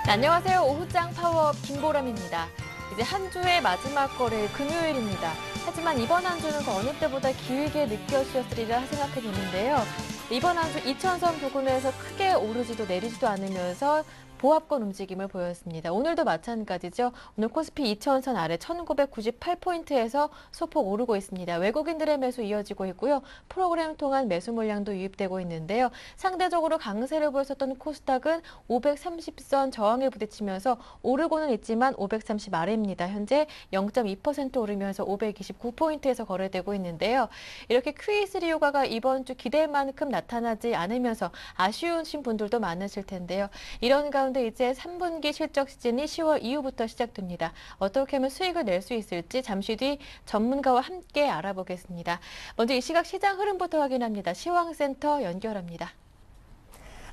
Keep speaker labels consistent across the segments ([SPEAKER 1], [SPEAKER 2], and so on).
[SPEAKER 1] 네, 안녕하세요. 오후장 파워업 김보람입니다. 이제 한 주의 마지막 거래일 금요일입니다. 하지만 이번 한 주는 그 어느 때보다 길게 느껴지셨으리라 생각해 보는데요. 이번 한 주 2,000선 부근에서 크게 오르지도 내리지도 않으면서 보합권 움직임을 보였습니다. 오늘도 마찬가지죠. 오늘 코스피 2,000선 아래 1,998포인트에서 소폭 오르고 있습니다. 외국인들의 매수 이어지고 있고요. 프로그램 통한 매수 물량도 유입되고 있는데요. 상대적으로 강세를 보였었던 코스닥은 530선 저항에 부딪히면서 오르고는 있지만 530 아래입니다. 현재 0.2% 오르면서 529포인트에서 거래되고 있는데요. 이렇게 Q3 효과가 이번 주 기대할 만큼 나타나지 않으면서 아쉬우신 분들도 많으실 텐데요. 이런 가운데 이제 3분기 실적 시즌이 10월 이후부터 시작됩니다. 어떻게 하면 수익을 낼 수 있을지 잠시 뒤 전문가와 함께 알아보겠습니다. 먼저 이 시각 시장 흐름부터 확인합니다. 시황센터 연결합니다.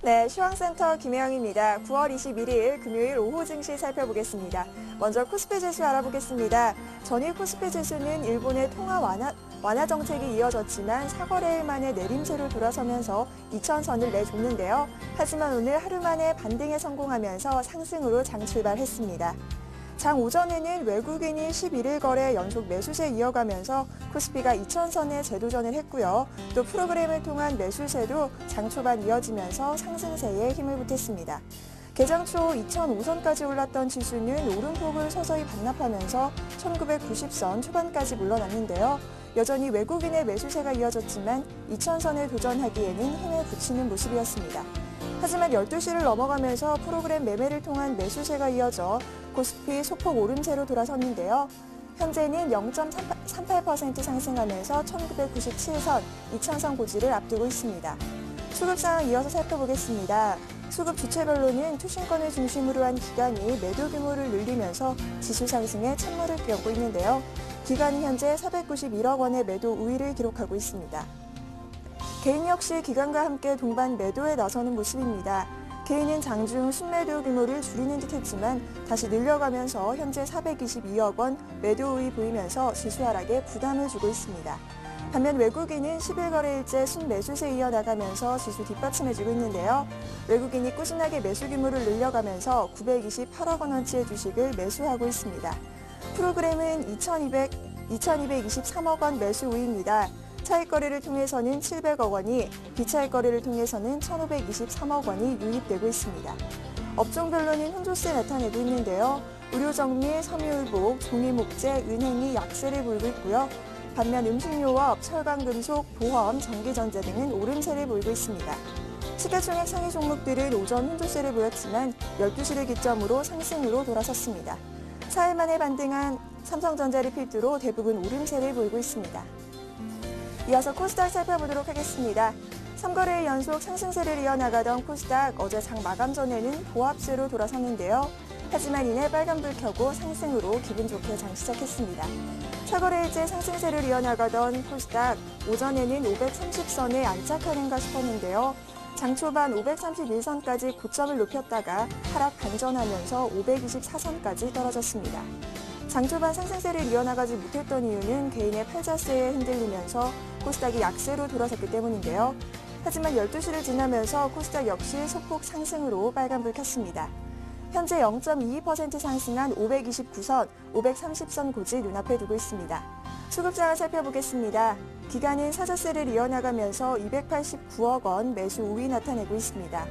[SPEAKER 2] 네, 시황센터 김혜영입니다. 9월 21일 금요일 오후 증시 살펴보겠습니다. 먼저 코스피 지수 알아보겠습니다. 전일 코스피 지수는 일본의 통화 완화 정책이 이어졌지만 4거래일 만에 내림세로 돌아서면서 2,000선을 내줬는데요. 하지만 오늘 하루 만에 반등에 성공하면서 상승으로 장 출발했습니다. 장 오전에는 외국인이 11일 거래 연속 매수세 이어가면서 코스피가 2,000선에 재도전을 했고요. 또 프로그램을 통한 매수세도 장 초반 이어지면서 상승세에 힘을 보탰습니다. 개장 초 2,005선까지 올랐던 지수는 오름폭을 서서히 반납하면서 1,990선 초반까지 물러났는데요. 여전히 외국인의 매수세가 이어졌지만 2,000선을 도전하기에는 힘을 붙이는 모습이었습니다. 하지만 12시를 넘어가면서 프로그램 매매를 통한 매수세가 이어져 코스피 소폭 오름세로 돌아섰는데요. 현재는 0.38% 상승하면서 1997선, 2000선 고지를 앞두고 있습니다. 수급 상황 이어서 살펴보겠습니다. 수급 주체별로는 투신권을 중심으로 한 기관이 매도 규모를 늘리면서 지수 상승에 찬물을 끼얹고 있는데요. 기관은 현재 491억 원의 매도 우위를 기록하고 있습니다. 개인 역시 기관과 함께 동반 매도에 나서는 모습입니다. 개인은 장중 순매도 규모를 줄이는 듯 했지만 다시 늘려가면서 현재 422억 원 매도 우위 보이면서 지수 하락에 부담을 주고 있습니다. 반면 외국인은 10일거래일째 순매수세 이어나가면서 지수 뒷받침해주고 있는데요. 외국인이 꾸준하게 매수 규모를 늘려가면서 928억 원어치의 주식을 매수하고 있습니다. 프로그램은 2,223억 원 매수 우위입니다. 차익 거래를 통해서는 700억 원이, 비차익 거래를 통해서는 1,523억 원이 유입되고 있습니다. 업종별로는 혼조세 나타내고 있는데요. 의료정밀, 섬유의복, 종이목재, 은행이 약세를 보이고 있고요. 반면 음식료와 철강금속, 보험, 전기전자 등은 오름세를 보이고 있습니다. 시가총액 상위 종목들은 오전 혼조세를 보였지만 12시를 기점으로 상승으로 돌아섰습니다. 4일 만에 반등한 삼성전자를 필두로 대부분 오름세를 보이고 있습니다. 이어서 코스닥 살펴보도록 하겠습니다. 3거래일 연속 상승세를 이어나가던 코스닥 어제 장 마감 전에는 보합세로 돌아섰는데요. 하지만 이내 빨간불 켜고 상승으로 기분 좋게 장 시작했습니다. 4거래일째 상승세를 이어나가던 코스닥 오전에는 530선에 안착하는가 싶었는데요. 장 초반 531선까지 고점을 높였다가 하락 반전하면서 524선까지 떨어졌습니다. 장 초반 상승세를 이어나가지 못했던 이유는 개인의 팔자세에 흔들리면서 코스닥이 약세로 돌아섰기 때문인데요. 하지만 12시를 지나면서 코스닥 역시 소폭 상승으로 빨간불 켰습니다. 현재 0.22% 상승한 529선, 530선 고지 눈앞에 두고 있습니다. 수급장을 살펴보겠습니다. 기관은 사자세를 이어나가면서 289억 원 매수 우위 나타내고 있습니다.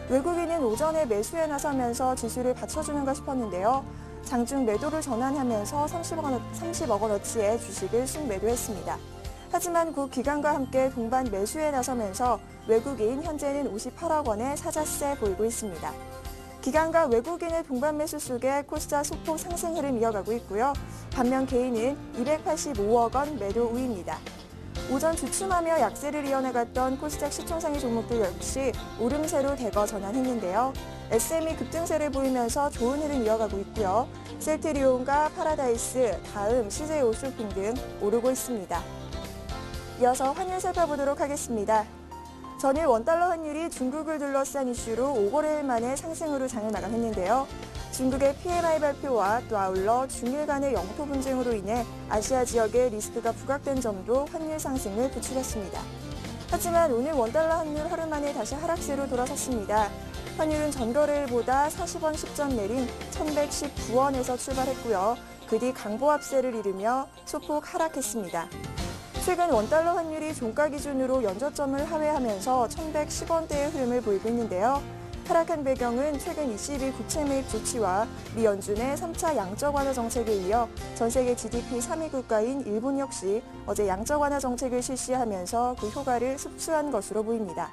[SPEAKER 2] 외국인은 오전에 매수에 나서면서 지수를 받쳐주는가 싶었는데요. 장중 매도를 전환하면서 30억 원어치의 주식을 순매도했습니다. 하지만 구 기관과 함께 동반 매수에 나서면서 외국인 현재는 58억 원의 사자세 보이고 있습니다. 기관과 외국인의 동반 매수 속에 코스닥 소폭 상승 흐름 이어가고 있고요. 반면 개인은 285억 원 매도 우위입니다. 오전 주춤하며 약세를 이어나갔던 코스닥 시총상위 종목들 역시 오름세로 대거 전환했는데요. SM이 급등세를 보이면서 좋은 흐름 이어가고 있고요. 셀트리온과 파라다이스, 다음, CJ오쇼핑 등 오르고 있습니다. 이어서 환율 살펴보도록 하겠습니다. 전일 원달러 환율이 중국을 둘러싼 이슈로 5거래일 만에 상승으로 장을 마감했는데요. 중국의 PMI 발표와 또 아울러 중일 간의 영토 분쟁으로 인해 아시아 지역에 리스크가 부각된 점도 환율 상승을 부추겼습니다. 하지만 오늘 원달러 환율 하루 만에 다시 하락세로 돌아섰습니다. 환율은 전거래일보다 40원 10전 내린 1,119원에서 출발했고요. 그 뒤 강보합세를 이루며 소폭 하락했습니다. 최근 원달러 환율이 종가 기준으로 연저점을 하회하면서 1,110원대의 흐름을 보이고 있는데요. 하락한 배경은 최근 ECB 국채 매입 조치와 미 연준의 3차 양적 완화 정책에 이어 전 세계 GDP 3위 국가인 일본 역시 어제 양적 완화 정책을 실시하면서 그 효과를 흡수한 것으로 보입니다.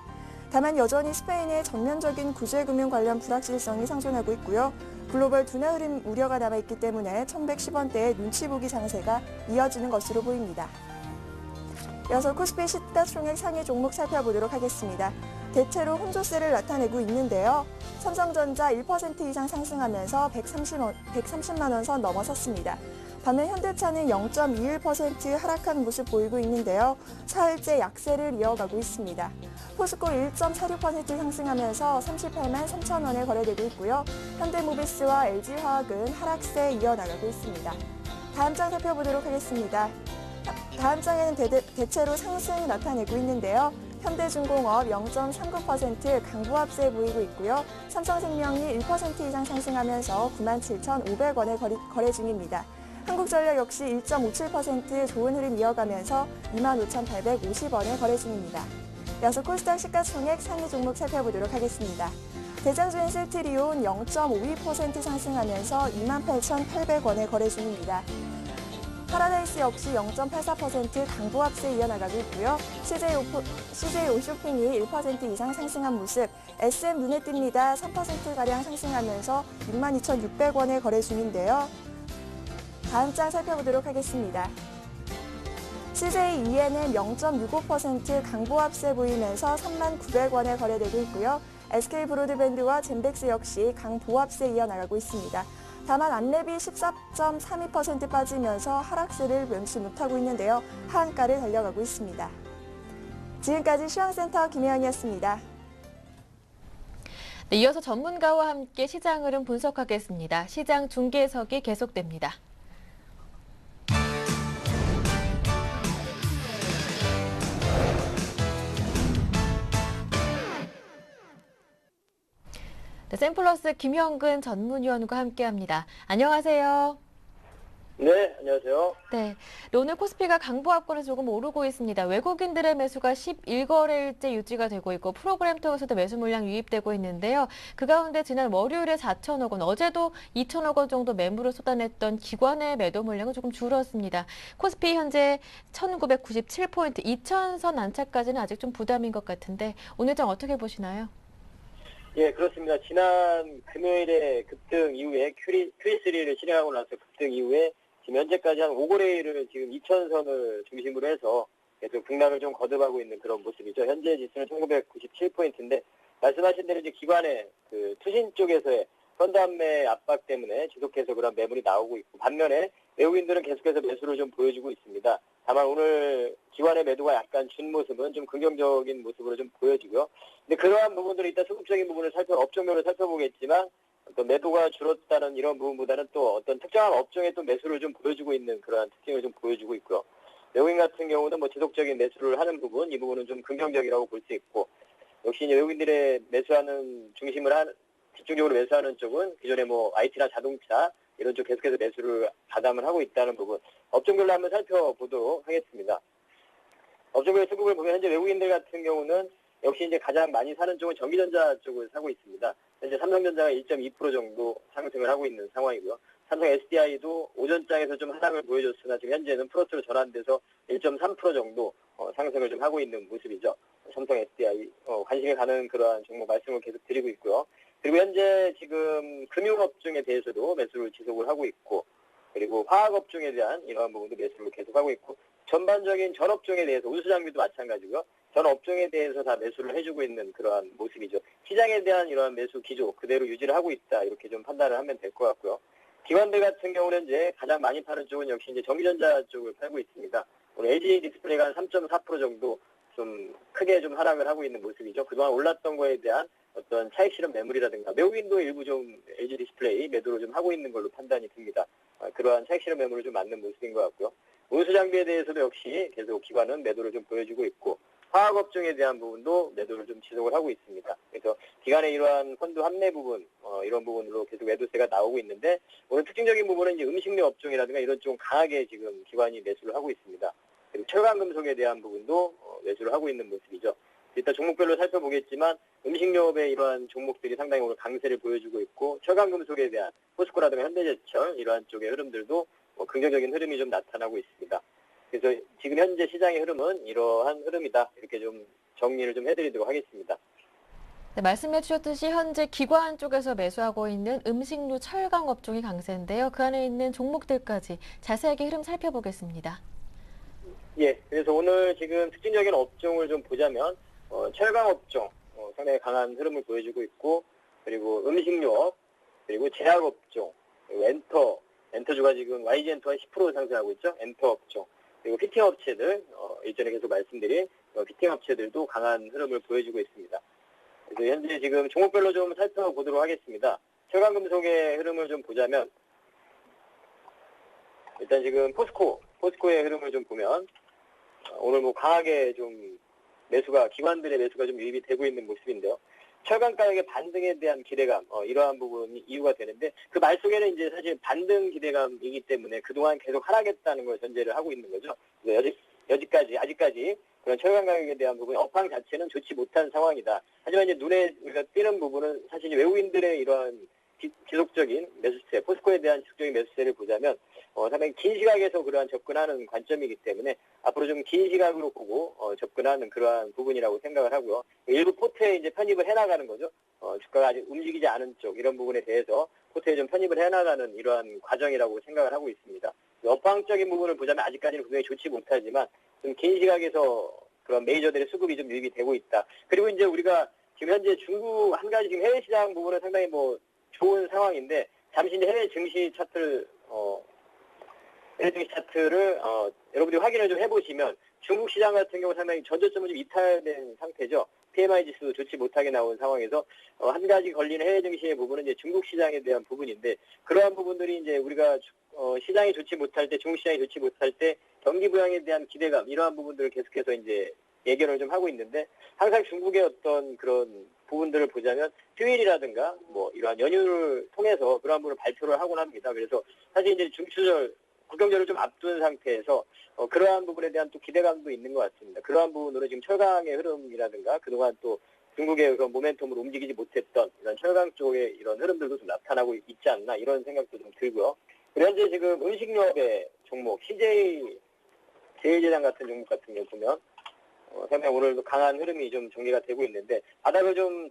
[SPEAKER 2] 다만 여전히 스페인의 전면적인 구제금융 관련 불확실성이 상존하고 있고요. 글로벌 둔화 흐름 우려가 남아있기 때문에 1,110원대의 눈치 보기 장세가 이어지는 것으로 보입니다. 이어서 코스피 시가총액 상위 종목 살펴보도록 하겠습니다. 대체로 혼조세를 나타내고 있는데요. 삼성전자 1% 이상 상승하면서 130만 원 선 넘어섰습니다. 반면 현대차는 0.21% 하락한 모습 보이고 있는데요. 사흘째 약세를 이어가고 있습니다. 포스코 1.46% 상승하면서 38만 3천 원에 거래되고 있고요. 현대모비스와 LG화학은 하락세 이어나가고 있습니다. 다음 장 살펴보도록 하겠습니다. 다음 장에는 대체로 상승 나타내고 있는데요. 현대중공업 0.39% 강보합세 보이고 있고요. 삼성생명이 1% 이상 상승하면서 97,500원에 거래 중입니다. 한국전력 역시 1.57% 좋은 흐름 이어가면서 25,850원에 거래 중입니다. 이어서 코스닥 시가총액 상위 종목 살펴보도록 하겠습니다. 대장주인 셀트리온 0.52% 상승하면서 28,800원에 거래 중입니다. 파라다이스 역시 0.84% 강보합세 이어나가고 있고요. CJ 오쇼핑이 1% 이상 상승한 모습, SM 눈에 띕니다. 3%가량 상승하면서 62,600원에 거래 중인데요. 다음 장 살펴보도록 하겠습니다. CJ ENM 0.65% 강보합세 보이면서 39,900원에 거래되고 있고요. SK 브로드밴드와 젠백스 역시 강보합세 이어나가고 있습니다. 다만 안랩이 14.32% 빠지면서 하락세를 면치 못하고 있는데요. 하한가를 달려가고 있습니다. 지금까지 시황센터 김혜영이었습니다.
[SPEAKER 1] 네, 이어서 전문가와 함께 시장 흐름 분석하겠습니다. 시장 중계석이 계속됩니다. 네, 샘플러스 김형근 전문위원과 함께합니다. 안녕하세요.
[SPEAKER 3] 네, 안녕하세요.
[SPEAKER 1] 네, 오늘 코스피가 강보합권에서 조금 오르고 있습니다. 외국인들의 매수가 11거래일째 유지가 되고 있고 프로그램 통해서도 매수 물량 유입되고 있는데요. 그 가운데 지난 월요일에 4천억 원, 어제도 2천억 원 정도 매물을 쏟아냈던 기관의 매도 물량은 조금 줄었습니다. 코스피 현재 1997포인트, 2000선 안착까지는 아직 좀 부담인 것 같은데 오늘 장 어떻게 보시나요?
[SPEAKER 3] 예, 그렇습니다. 지난 금요일에 급등 이후에 Q3를 실행하고 나서 급등 이후에 지금 현재까지 한 5거래일을 지금 2000선을 중심으로 해서 계속 등락을 좀 거듭하고 있는 그런 모습이죠. 현재 지수는 1997포인트인데 말씀하신 대로 이제 기관의 그 투신 쪽에서의 선단매 압박 때문에 지속해서 그런 매물이 나오고 있고 반면에 외국인들은 계속해서 매수를 좀 보여주고 있습니다. 다만 오늘 기관의 매도가 약간 준 모습은 좀 긍정적인 모습으로 좀 보여지고요. 근데 그러한 부분들은 이따 소극적인 부분을 업종별로 살펴보겠지만 어떤 매도가 줄었다는 이런 부분보다는 또 어떤 특정한 업종에 또 매수를 좀 보여주고 있는 그러한 특징을 좀 보여주고 있고요. 외국인 같은 경우는 뭐 지속적인 매수를 하는 부분, 이 부분은 좀 긍정적이라고 볼 수 있고 역시 이제 외국인들의 매수하는 집중적으로 매수하는 쪽은 기존에 뭐 IT나 자동차 이런 쪽 계속해서 매수를 가담을 하고 있다는 부분 업종별로 한번 살펴보도록 하겠습니다. 업종별 수급을 보면 현재 외국인들 같은 경우는 역시 이제 가장 많이 사는 쪽은 전기전자 쪽을 사고 있습니다. 현재 삼성전자가 1.2% 정도 상승을 하고 있는 상황이고요. 삼성 SDI도 오전장에서 좀 하락을 보여줬으나 지금 현재는 플러스로 전환돼서 1.3% 정도 상승을 좀 하고 있는 모습이죠. 삼성 SDI 관심이 가는 그러한 종목 말씀을 계속 드리고 있고요. 그리고 현재 지금 금융업종에 대해서도 매수를 지속을 하고 있고 그리고 화학업종에 대한 이러한 부분도 매수를 계속하고 있고 전반적인 전업종에 대해서 운수장비도 마찬가지고요. 전 업종에 대해서 다 매수를 해주고 있는 그러한 모습이죠. 시장에 대한 이러한 매수 기조 그대로 유지를 하고 있다 이렇게 좀 판단을 하면 될 것 같고요. 기관들 같은 경우는 이제 가장 많이 파는 쪽은 역시 이제 전기전자 쪽을 팔고 있습니다. 오늘 LG 디스플레이가 한 3.4% 정도 좀 크게 좀 하락을 하고 있는 모습이죠. 그동안 올랐던 거에 대한 어떤 차익 실현 매물이라든가 외국인도 일부 좀 LG 디스플레이 매도를 좀 하고 있는 걸로 판단이 듭니다. 그러한 차익 실현 매물을 좀 맞는 모습인 것 같고요. 운수 장비에 대해서도 역시 계속 기관은 매도를 좀 보여주고 있고 화학업종에 대한 부분도 매도를 좀 지속을 하고 있습니다. 그래서 기관의 이러한 펀드 환매 부분, 이런 부분으로 계속 매도세가 나오고 있는데, 오늘 특징적인 부분은 이제 음식료 업종이라든가 이런 쪽 강하게 지금 기관이 매수를 하고 있습니다. 그리고 철강금속에 대한 부분도 매수를 하고 있는 모습이죠. 일단 종목별로 살펴보겠지만 음식료업의 이러한 종목들이 상당히 오늘 강세를 보여주고 있고, 철강금속에 대한 포스코라든가 현대제철 이러한 쪽의 흐름들도 긍정적인 흐름이 좀 나타나고 있습니다. 그래서 지금 현재 시장의 흐름은 이러한 흐름이다, 이렇게 좀 정리를 좀 해드리도록 하겠습니다.
[SPEAKER 1] 네, 말씀해 주셨듯이 현재 기관 쪽에서 매수하고 있는 음식료 철강 업종이 강세인데요. 그 안에 있는 종목들까지 자세하게 흐름 살펴보겠습니다.
[SPEAKER 3] 예, 그래서 오늘 지금 특징적인 업종을 좀 보자면 철강 업종 상당히 강한 흐름을 보여주고 있고, 그리고 음식료업, 그리고 제약 업종, 그리고 엔터주가 지금 YG 엔터가 10% 상승하고 있죠. 엔터 업종, 그리고 피팅 업체들, 일전에 계속 말씀드린 피팅 업체들도 강한 흐름을 보여주고 있습니다. 그래서 현재 지금 종목별로 좀 살펴보도록 하겠습니다. 철강금속의 흐름을 좀 보자면, 일단 지금 포스코의 흐름을 좀 보면, 오늘 뭐 강하게 좀 기관들의 매수가 좀 유입이 되고 있는 모습인데요. 철강 가격의 반등에 대한 기대감, 이러한 부분이 이유가 되는데, 그 말 속에는 이제 사실 반등 기대감이기 때문에 그동안 계속 하락했다는 걸 전제를 하고 있는 거죠. 아직까지 그런 철강 가격에 대한 부분, 업황 자체는 좋지 못한 상황이다. 하지만 이제 눈에 우리가 띄는 부분은 사실 외국인들의 이러한 지속적인 매수세, 포스코에 대한 지속적인 매수세를 보자면, 상당히 긴 시각에서 그러한 접근하는 관점이기 때문에 앞으로 좀 긴 시각으로 보고 접근하는 그러한 부분이라고 생각을 하고요. 일부 포트에 이제 편입을 해나가는 거죠. 주가가 아직 움직이지 않은 쪽, 이런 부분에 대해서 포트에 좀 편입을 해나가는 이러한 과정이라고 생각을 하고 있습니다. 업황적인 부분을 보자면 아직까지는 분명히 좋지 못하지만 좀 긴 시각에서 그런 메이저들의 수급이 좀 유입이 되고 있다. 그리고 이제 우리가 지금 현재 중국 한 가지 지금 해외 시장 부분은 상당히 뭐 좋은 상황인데, 잠시 이제 해외 증시 차트를 여러분들이 확인을 좀 해보시면 중국 시장 같은 경우 상당히 전저점은 좀 이탈된 상태죠. PMI 지수도 좋지 못하게 나온 상황에서 한 가지 걸리는 해외 증시의 부분은 이제 중국 시장에 대한 부분인데, 그러한 부분들이 이제 우리가 시장이 좋지 못할 때, 중국 시장이 좋지 못할 때 경기 부양에 대한 기대감, 이러한 부분들을 계속해서 이제 예견을 좀 하고 있는데, 항상 중국의 어떤 그런 부분들을 보자면 휴일이라든가 뭐 이러한 연휴를 통해서 그러한 부분을 발표를 하곤 합니다. 그래서 사실 이제 중추절 국경절을 좀 앞둔 상태에서 그러한 부분에 대한 또 기대감도 있는 것 같습니다. 그러한 부분으로 지금 철강의 흐름이라든가 그동안 또 중국의 그런 모멘텀으로 움직이지 못했던 이런 철강 쪽의 이런 흐름들도 좀 나타나고 있지 않나, 이런 생각도 좀 들고요. 그리고 현재 지금 음식료업의 종목 CJ 제일제당 같은 종목 같은 경우 보면 상당히 오늘도 강한 흐름이 좀 전개가 되고 있는데, 바닥을 좀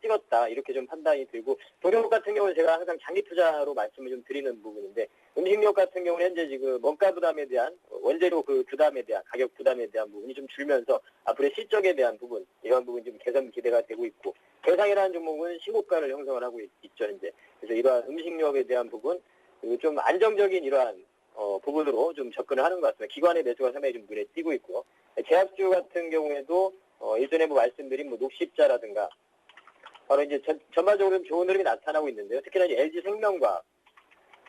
[SPEAKER 3] 찍었다, 이렇게 좀 판단이 들고, 동종목 같은 경우는 제가 항상 장기 투자로 말씀을 좀 드리는 부분인데, 음식료 같은 경우는 현재 지금 원가 부담에 대한, 원재료 그 부담에 대한, 가격 부담에 대한 부분이 좀 줄면서 앞으로의 실적에 대한 부분, 이런 부분이 좀 개선 기대가 되고 있고, 대상이라는 종목은 신고가를 형성을 하고 있죠, 이제. 그래서 이러한 음식료에 대한 부분, 그리고 좀 안정적인 이러한 부분으로 좀 접근을 하는 것 같습니다. 기관의 매수가 상당히 좀 눈에 띄고 있고요. 제약주 같은 경우에도 일전에 뭐 말씀드린 뭐 녹십자라든가 바로 이제 전반적으로 좀 좋은 흐름이 나타나고 있는데요. 특히나 이제 LG생명과학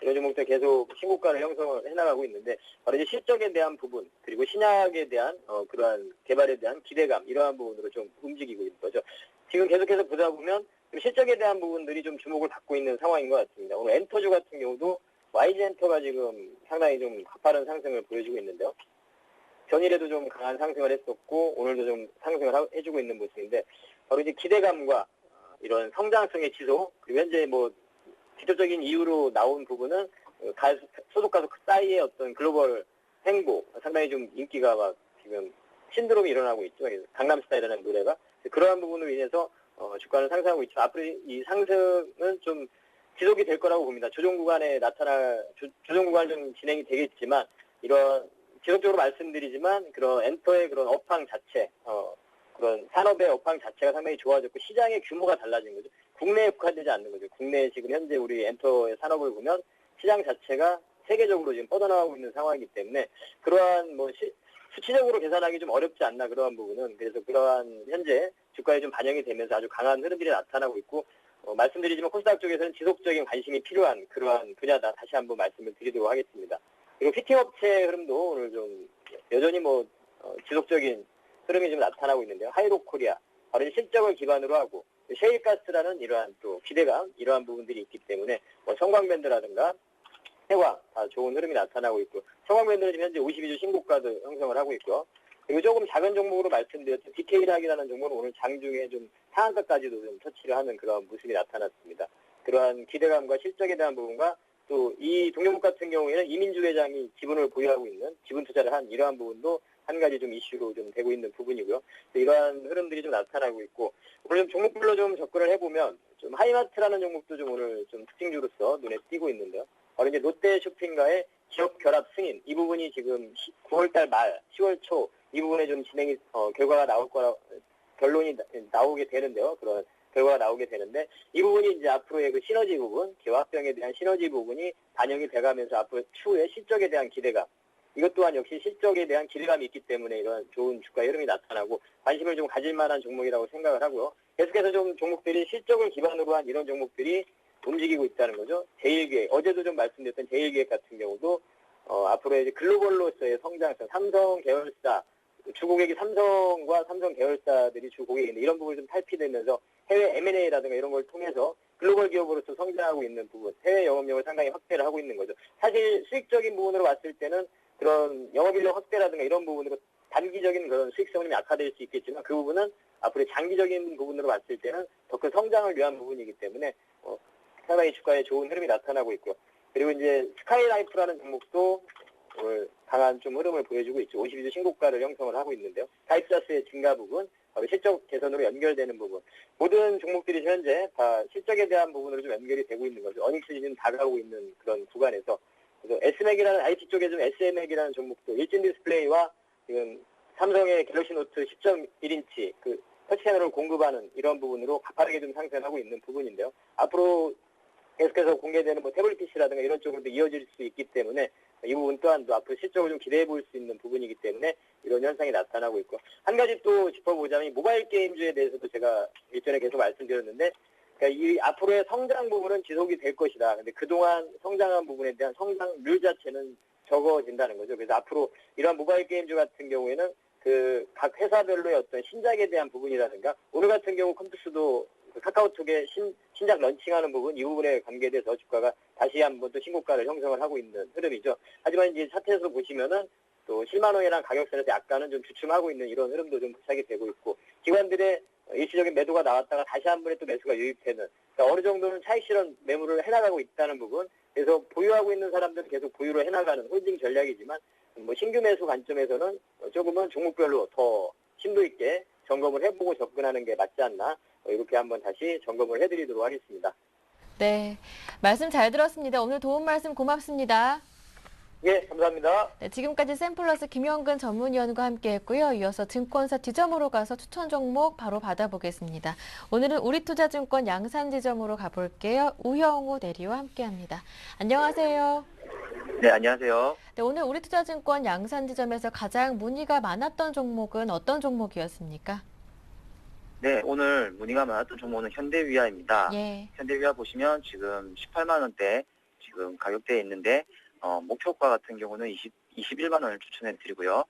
[SPEAKER 3] 이런 종목들 계속 신고가를 형성을 해나가고 있는데, 바로 이제 실적에 대한 부분, 그리고 신약에 대한 그러한 개발에 대한 기대감, 이러한 부분으로 좀 움직이고 있는 거죠. 지금 계속해서 보다 보면 실적에 대한 부분들이 좀 주목을 받고 있는 상황인 것 같습니다. 오늘 엔터주 같은 경우도 YG 엔터가 지금 상당히 좀 가파른 상승을 보여주고 있는데요. 전일에도 좀 강한 상승을 했었고 오늘도 좀 상승을 해주고 있는 모습인데, 바로 이제 기대감과 이런 성장성의 지속, 그리고 현재 뭐 직접적인 이유로 나온 부분은 소속 가수 싸이의 어떤 글로벌 행보, 상당히 좀 인기가 막 지금 신드롬이 일어나고 있죠. 강남스타일이라는 노래가. 그러한 부분으로 인해서 주가는 상승하고 있죠. 앞으로 이 상승은 좀 지속이 될 거라고 봅니다. 조정 구간에 조정 구간 좀 진행이 되겠지만, 이런 지속적으로 말씀드리지만 그런 엔터의 그런 업황 자체, 그런 산업의 업황 자체가 상당히 좋아졌고 시장의 규모가 달라진 거죠. 국내에 국한되지 않는 거죠. 국내에 지금 현재 우리 엔터의 산업을 보면 시장 자체가 세계적으로 지금 뻗어나가고 있는 상황이기 때문에 그러한 뭐 수치적으로 계산하기 좀 어렵지 않나, 그러한 부분은. 그래서 그러한 현재 주가에 좀 반영이 되면서 아주 강한 흐름들이 나타나고 있고, 말씀드리지만 코스닥 쪽에서는 지속적인 관심이 필요한 그러한 분야다, 다시 한번 말씀을 드리도록 하겠습니다. 그리고 피팅 업체 흐름도 오늘 좀 여전히 뭐 지속적인 흐름이 좀 나타나고 있는데요. 하이로코리아, 바로 이 실적을 기반으로 하고 셰일가스라는 이러한 또 기대감, 이러한 부분들이 있기 때문에 뭐 성광밴드라든가 해와 다 좋은 흐름이 나타나고 있고, 성광밴드는 지금 현재 52주 신고가도 형성을 하고 있고요. 그리고 조금 작은 종목으로 말씀드렸죠. 디케이락이라는 종목은 오늘 장중에 좀 상한가까지도 좀 터치를 하는 그런 모습이 나타났습니다. 그러한 기대감과 실적에 대한 부분과 또 이 동종목 같은 경우에는 이민주 회장이 지분을 보유하고 있는 지분 투자를 한 이러한 부분도 한 가지 좀 이슈로 좀 되고 있는 부분이고요. 이러한 흐름들이 좀 나타나고 있고, 오늘 좀 종목별로 좀 접근을 해보면 좀 하이마트라는 종목도 좀 오늘 좀 특징주로서 눈에 띄고 있는데요. 바로 이제 롯데쇼핑과의 기업 결합 승인, 이 부분이 지금 9월달 말, 10월 초 이 부분에 좀 진행이 결과가 나올 거라 결론이 나오게 되는데요. 그런 결과가 나오게 되는데, 이 부분이 이제 앞으로의 그 시너지 부분, 기업 합병에 대한 시너지 부분이 반영이 돼가면서 앞으로 추후에 실적에 대한 기대감, 이것 또한 역시 실적에 대한 기대감이 있기 때문에 이런 좋은 주가 흐름이 나타나고 관심을 좀 가질 만한 종목이라고 생각을 하고요. 계속해서 좀 종목들이 실적을 기반으로 한 이런 종목들이 움직이고 있다는 거죠. 제일기획, 어제도 좀 말씀드렸던 제일기획 같은 경우도 앞으로 이제 글로벌로서의 성장성, 삼성 계열사, 주고객이 삼성과 삼성 계열사들이 주고객인데 이런 부분이 좀 탈피되면서 해외 M&A라든가 이런 걸 통해서 글로벌 기업으로서 성장하고 있는 부분, 해외 영업력을 상당히 확대를 하고 있는 거죠. 사실 수익적인 부분으로 봤을 때는 그런 영업인력 확대라든가 이런 부분으로 단기적인 그런 수익성이 약화될 수 있겠지만, 그 부분은 앞으로 장기적인 부분으로 봤을 때는 더 큰 성장을 위한 부분이기 때문에 상당히 주가에 좋은 흐름이 나타나고 있고요. 그리고 이제 스카이라이프라는 종목도 오늘 강한 좀 흐름을 보여주고 있죠. 52주 신고가를 형성을 하고 있는데요. 가입자수의 증가 부분, 실적 개선으로 연결되는 부분, 모든 종목들이 현재 다 실적에 대한 부분으로 좀 연결이 되고 있는 거죠. 어닝 시즌 다가오고 있는 그런 구간에서. 그래서 S맥이라는 IT 쪽에 좀 SM맥이라는 종목도 일진 디스플레이와 지금 삼성의 갤럭시 노트 10.1인치 그 터치 채널을 공급하는 이런 부분으로 가파르게 좀 상승하고 있는 부분인데요. 앞으로 계속해서 공개되는 뭐 태블릿 PC라든가 이런 쪽으로도 이어질 수 있기 때문에 이 부분 또한도 앞으로 실적을 좀 기대해 볼 수 있는 부분이기 때문에 이런 현상이 나타나고 있고, 한 가지 또 짚어보자면 이 모바일 게임주에 대해서도 제가 일전에 계속 말씀드렸는데, 그러니까 이 앞으로의 성장 부분은 지속이 될 것이다. 근데 그동안 성장한 부분에 대한 성장률 자체는 적어진다는 거죠. 그래서 앞으로 이러한 모바일 게임주 같은 경우에는 그 각 회사별로의 어떤 신작에 대한 부분이라든가, 오늘 같은 경우 컴투스도 카카오톡의 신작 런칭하는 부분, 이 부분에 관계돼서 주가가 다시 한번 또 신고가를 형성을 하고 있는 흐름이죠. 하지만 이제 차트에서 보시면은 또 실만원이랑 가격선에서 약간은 좀 주춤하고 있는 이런 흐름도 좀 포착이 되고 있고, 기관들의 일시적인 매도가 나왔다가 다시 한 번에 또 매수가 유입되는, 그러니까 어느 정도는 차익 실현 매물을 해나가고 있다는 부분, 그래서 보유하고 있는 사람들은 계속 보유를 해나가는 홀딩 전략이지만, 뭐 신규 매수 관점에서는 조금은 종목별로 더 심도 있게 점검을 해보고 접근하는 게 맞지 않나, 이렇게 한번 다시 점검을 해드리도록 하겠습니다.
[SPEAKER 1] 네, 말씀 잘 들었습니다. 오늘 도움 말씀 고맙습니다.
[SPEAKER 3] 예, 감사합니다.
[SPEAKER 1] 네, 지금까지 샘플러스 김영근 전문위원과 함께했고요. 이어서 증권사 지점으로 가서 추천 종목 바로 받아보겠습니다. 오늘은 우리투자증권 양산지점으로 가볼게요. 우형우 대리와 함께합니다. 안녕하세요.
[SPEAKER 4] 네, 안녕하세요.
[SPEAKER 1] 네, 오늘 우리투자증권 양산지점에서 가장 문의가 많았던 종목은 어떤 종목이었습니까?
[SPEAKER 4] 네, 오늘 문의가 많았던 종목은 현대위아입니다.
[SPEAKER 1] 예.
[SPEAKER 4] 현대위아 보시면 지금 18만 원대 지금 가격대에 있는데 목표가 같은 경우는 21만 원을 추천해 드리고요.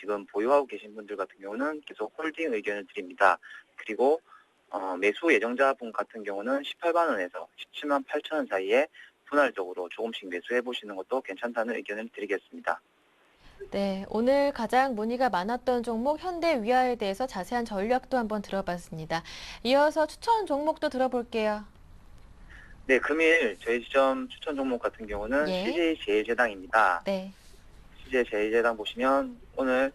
[SPEAKER 4] 지금 보유하고 계신 분들 같은 경우는 계속 홀딩 의견을 드립니다. 그리고 매수 예정자분 같은 경우는 18만 원에서 17만 8천 원 사이에 분할적으로 조금씩 매수해 보시는 것도 괜찮다는 의견을 드리겠습니다.
[SPEAKER 1] 네, 오늘 가장 문의가 많았던 종목 현대위아에 대해서 자세한 전략도 한번 들어봤습니다. 이어서 추천 종목도 들어볼게요.
[SPEAKER 4] 네, 금일 저희 지점 추천 종목 같은 경우는
[SPEAKER 1] 예.
[SPEAKER 4] CJ제일제당입니다.
[SPEAKER 1] 네.
[SPEAKER 4] CJ제일제당 보시면 오늘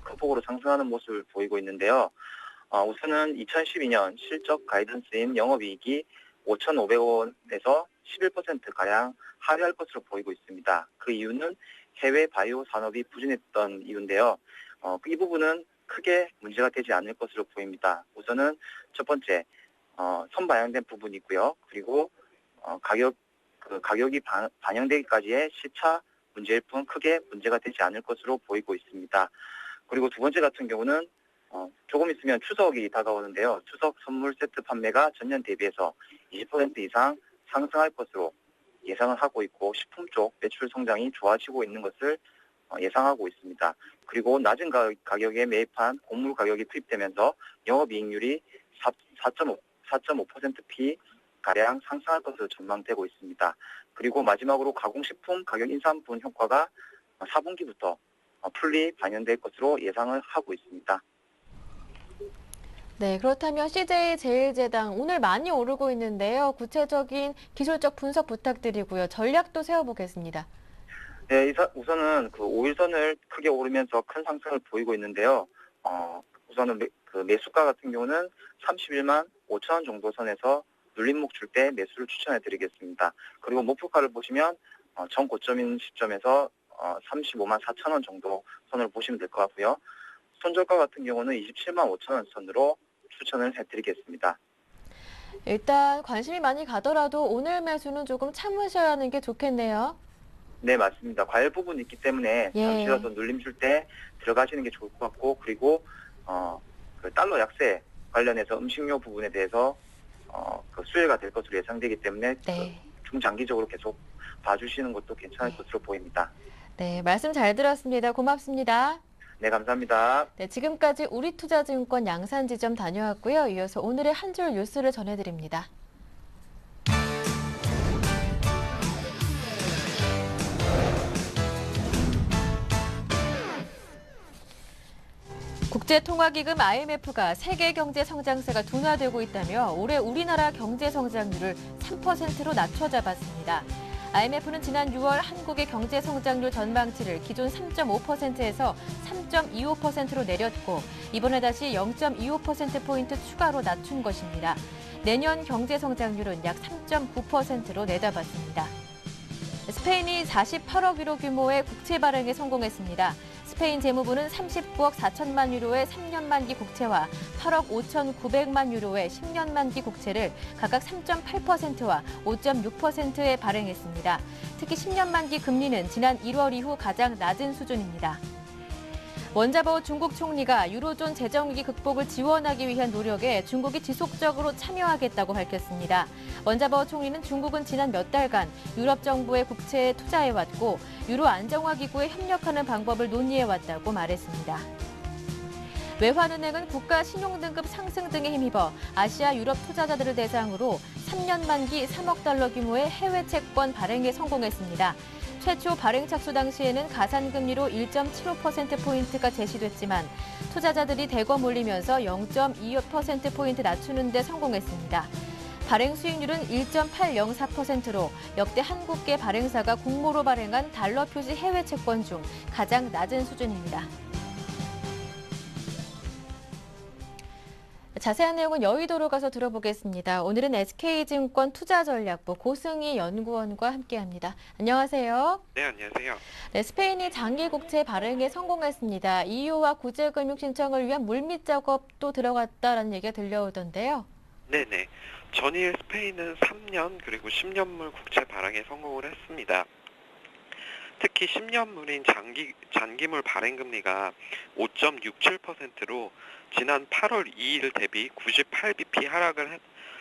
[SPEAKER 4] 큰 폭으로 상승하는 모습을 보이고 있는데요. 우선은 2012년 실적 가이던스인 영업이익이 5,500원에서 11%가량 하회할 것으로 보이고 있습니다. 그 이유는 해외 바이오 산업이 부진했던 이유인데요. 이 부분은 크게 문제가 되지 않을 것으로 보입니다. 우선은 첫 번째, 선반영된 부분이고요. 그리고 가격이 반영되기까지의 시차 문제일 뿐 크게 문제가 되지 않을 것으로 보이고 있습니다. 그리고 두 번째 같은 경우는 조금 있으면 추석이 다가오는데요. 추석 선물 세트 판매가 전년 대비해서 20% 이상 상승할 것으로 예상을 하고 있고, 식품 쪽 매출 성장이 좋아지고 있는 것을 예상하고 있습니다. 그리고 낮은 가격에 매입한 곡물 가격이 투입되면서 영업이익률이 4.5% 가량 상승할 것으로 전망되고 있습니다. 그리고 마지막으로 가공식품 가격 인상 부분 효과가 4분기부터 풀리 반영될 것으로 예상을 하고 있습니다.
[SPEAKER 1] 네, 그렇다면 CJ제일제당 오늘 많이 오르고 있는데요. 구체적인 기술적 분석 부탁드리고요. 전략도 세워보겠습니다.
[SPEAKER 4] 네, 우선은 그 5일선을 크게 오르면서 큰 상승을 보이고 있는데요. 우선은 그 매수가 같은 경우는 31만 5천 원 정도 선에서 눌림목 줄 때 매수를 추천해 드리겠습니다. 그리고 목표가를 보시면 전 고점인 시점에서 35만 4천 원 정도 선을 보시면 될 것 같고요. 손절가 같은 경우는 27만 5천 원 선으로 추천을 해드리겠습니다.
[SPEAKER 1] 일단 관심이 많이 가더라도 오늘 매수는 조금 참으셔야 하는 게 좋겠네요.
[SPEAKER 4] 네, 맞습니다. 과열 부분이 있기 때문에
[SPEAKER 1] 예.
[SPEAKER 4] 잠시라도 눌림 줄 때 들어가시는 게 좋을 것 같고, 그리고 그 달러 약세 관련해서 음식료 부분에 대해서 그 수혜가 될 것으로 예상되기 때문에
[SPEAKER 1] 네.
[SPEAKER 4] 그 중장기적으로 계속 봐주시는 것도 괜찮을 것으로 보입니다.
[SPEAKER 1] 네, 말씀 잘 들었습니다. 고맙습니다.
[SPEAKER 4] 네, 감사합니다.
[SPEAKER 1] 네, 지금까지 우리투자증권 양산지점 다녀왔고요. 이어서 오늘의 한 줄 뉴스를 전해드립니다. 국제통화기금 IMF가 세계 경제 성장세가 둔화되고 있다며 올해 우리나라 경제 성장률을 3%로 낮춰 잡았습니다. IMF는 지난 6월 한국의 경제 성장률 전망치를 기존 3.5%에서 3.25%로 내렸고 이번에 다시 0.25%포인트 추가로 낮춘 것입니다. 내년 경제 성장률은 약 3.9%로 내다봤습니다. 스페인이 48억 유로 규모의 국채 발행에 성공했습니다. 스페인 재무부는 39억 4천만 유로의 3년 만기 국채와 8억 5,900만 유로의 10년 만기 국채를 각각 3.8%와 5.6%에 발행했습니다. 특히 10년 만기 금리는 지난 1월 이후 가장 낮은 수준입니다. 원자바오 중국 총리가 유로존 재정위기 극복을 지원하기 위한 노력에 중국이 지속적으로 참여하겠다고 밝혔습니다. 원자바오 총리는 중국은 지난 몇 달간 유럽 정부의 국채에 투자해왔고 유로 안정화기구에 협력하는 방법을 논의해왔다고 말했습니다. 외환은행은 국가 신용등급 상승 등에 힘입어 아시아 유럽 투자자들을 대상으로 3년 만기 3억 달러 규모의 해외 채권 발행에 성공했습니다. 최초 발행 착수 당시에는 가산금리로 1.75%포인트가 제시됐지만 투자자들이 대거 몰리면서 0.25%포인트 낮추는 데 성공했습니다. 발행 수익률은 1.804%로 역대 한국계 발행사가 공모로 발행한 달러 표시 해외 채권 중 가장 낮은 수준입니다. 자세한 내용은 여의도로 가서 들어보겠습니다. 오늘은 SK증권 투자전략부 고승희 연구원과 함께합니다. 안녕하세요.
[SPEAKER 5] 네, 안녕하세요.
[SPEAKER 1] 네, 스페인이 장기 국채 발행에 성공했습니다. EU와 구제금융 신청을 위한 물밑 작업도 들어갔다라는 얘기가 들려오던데요.
[SPEAKER 5] 네네. 전일 스페인은 3년 그리고 10년물 국채 발행에 성공을 했습니다. 특히 10년물인 잔기물 발행 금리가 5.67%로 지난 8월 2일 대비 98bp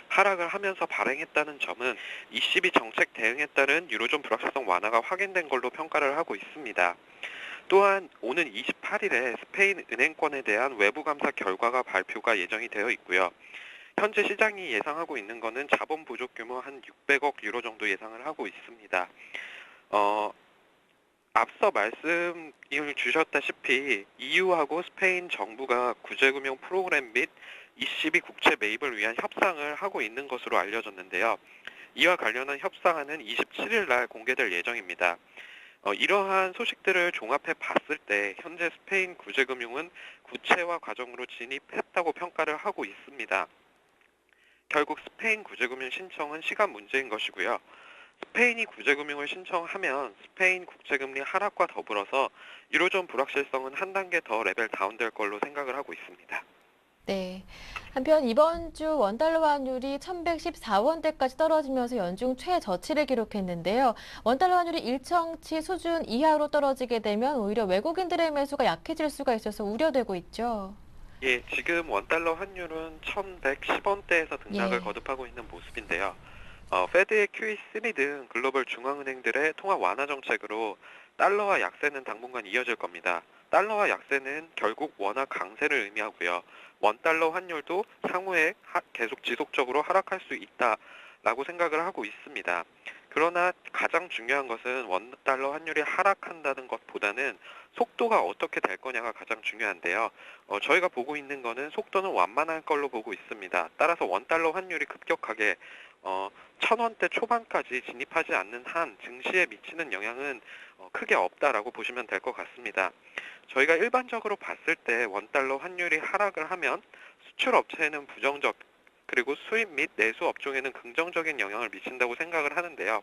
[SPEAKER 5] 하락을 하면서 발행했다는 점은 ECB 정책 대응에 따른 유로존 불확실성 완화가 확인된 걸로 평가를 하고 있습니다. 또한 오는 28일에 스페인 은행권에 대한 외부 감사 결과가 발표가 예정이 되어 있고요. 현재 시장이 예상하고 있는 것은 자본 부족 규모 한 600억 유로 정도 예상을 하고 있습니다. 앞서 말씀을 주셨다시피 EU하고 스페인 정부가 구제금융 프로그램 및 ECB 국채 매입을 위한 협상을 하고 있는 것으로 알려졌는데요. 이와 관련한 협상안은 27일 날 공개될 예정입니다. 이러한 소식들을 종합해 봤을 때 현재 스페인 구제금융은 구체화 과정으로 진입했다고 평가를 하고 있습니다. 결국 스페인 구제금융 신청은 시간 문제인 것이고요. 스페인이 구제금융을 신청하면 스페인 국채금리 하락과 더불어서 유로존 불확실성은 한 단계 더 레벨 다운될 걸로 생각을 하고 있습니다.
[SPEAKER 1] 네. 한편 이번 주 원달러 환율이 1114원대까지 떨어지면서 연중 최저치를 기록했는데요. 원달러 환율이 일정치 수준 이하로 떨어지게 되면 오히려 외국인들의 매수가 약해질 수가 있어서 우려되고 있죠.
[SPEAKER 5] 예, 지금 원달러 환율은 1110원대에서 등락을
[SPEAKER 1] 예.
[SPEAKER 5] 거듭하고 있는 모습인데요. 페드의 QE3 등 글로벌 중앙은행들의 통화 완화 정책으로 달러화 약세는 당분간 이어질 겁니다. 달러화 약세는 결국 원화 강세를 의미하고요. 원달러 환율도 향후에 계속 지속적으로 하락할 수 있다라고 생각을 하고 있습니다. 그러나 가장 중요한 것은 원달러 환율이 하락한다는 것보다는 속도가 어떻게 될 거냐가 가장 중요한데요. 저희가 보고 있는 거는 속도는 완만할 걸로 보고 있습니다. 따라서 원달러 환율이 급격하게 1,000원대 초반까지 진입하지 않는 한 증시에 미치는 영향은 크게 없다라고 보시면 될 것 같습니다. 저희가 일반적으로 봤을 때 원달러 환율이 하락을 하면 수출 업체에는 부정적, 그리고 수입 및 내수 업종에는 긍정적인 영향을 미친다고 생각을 하는데요.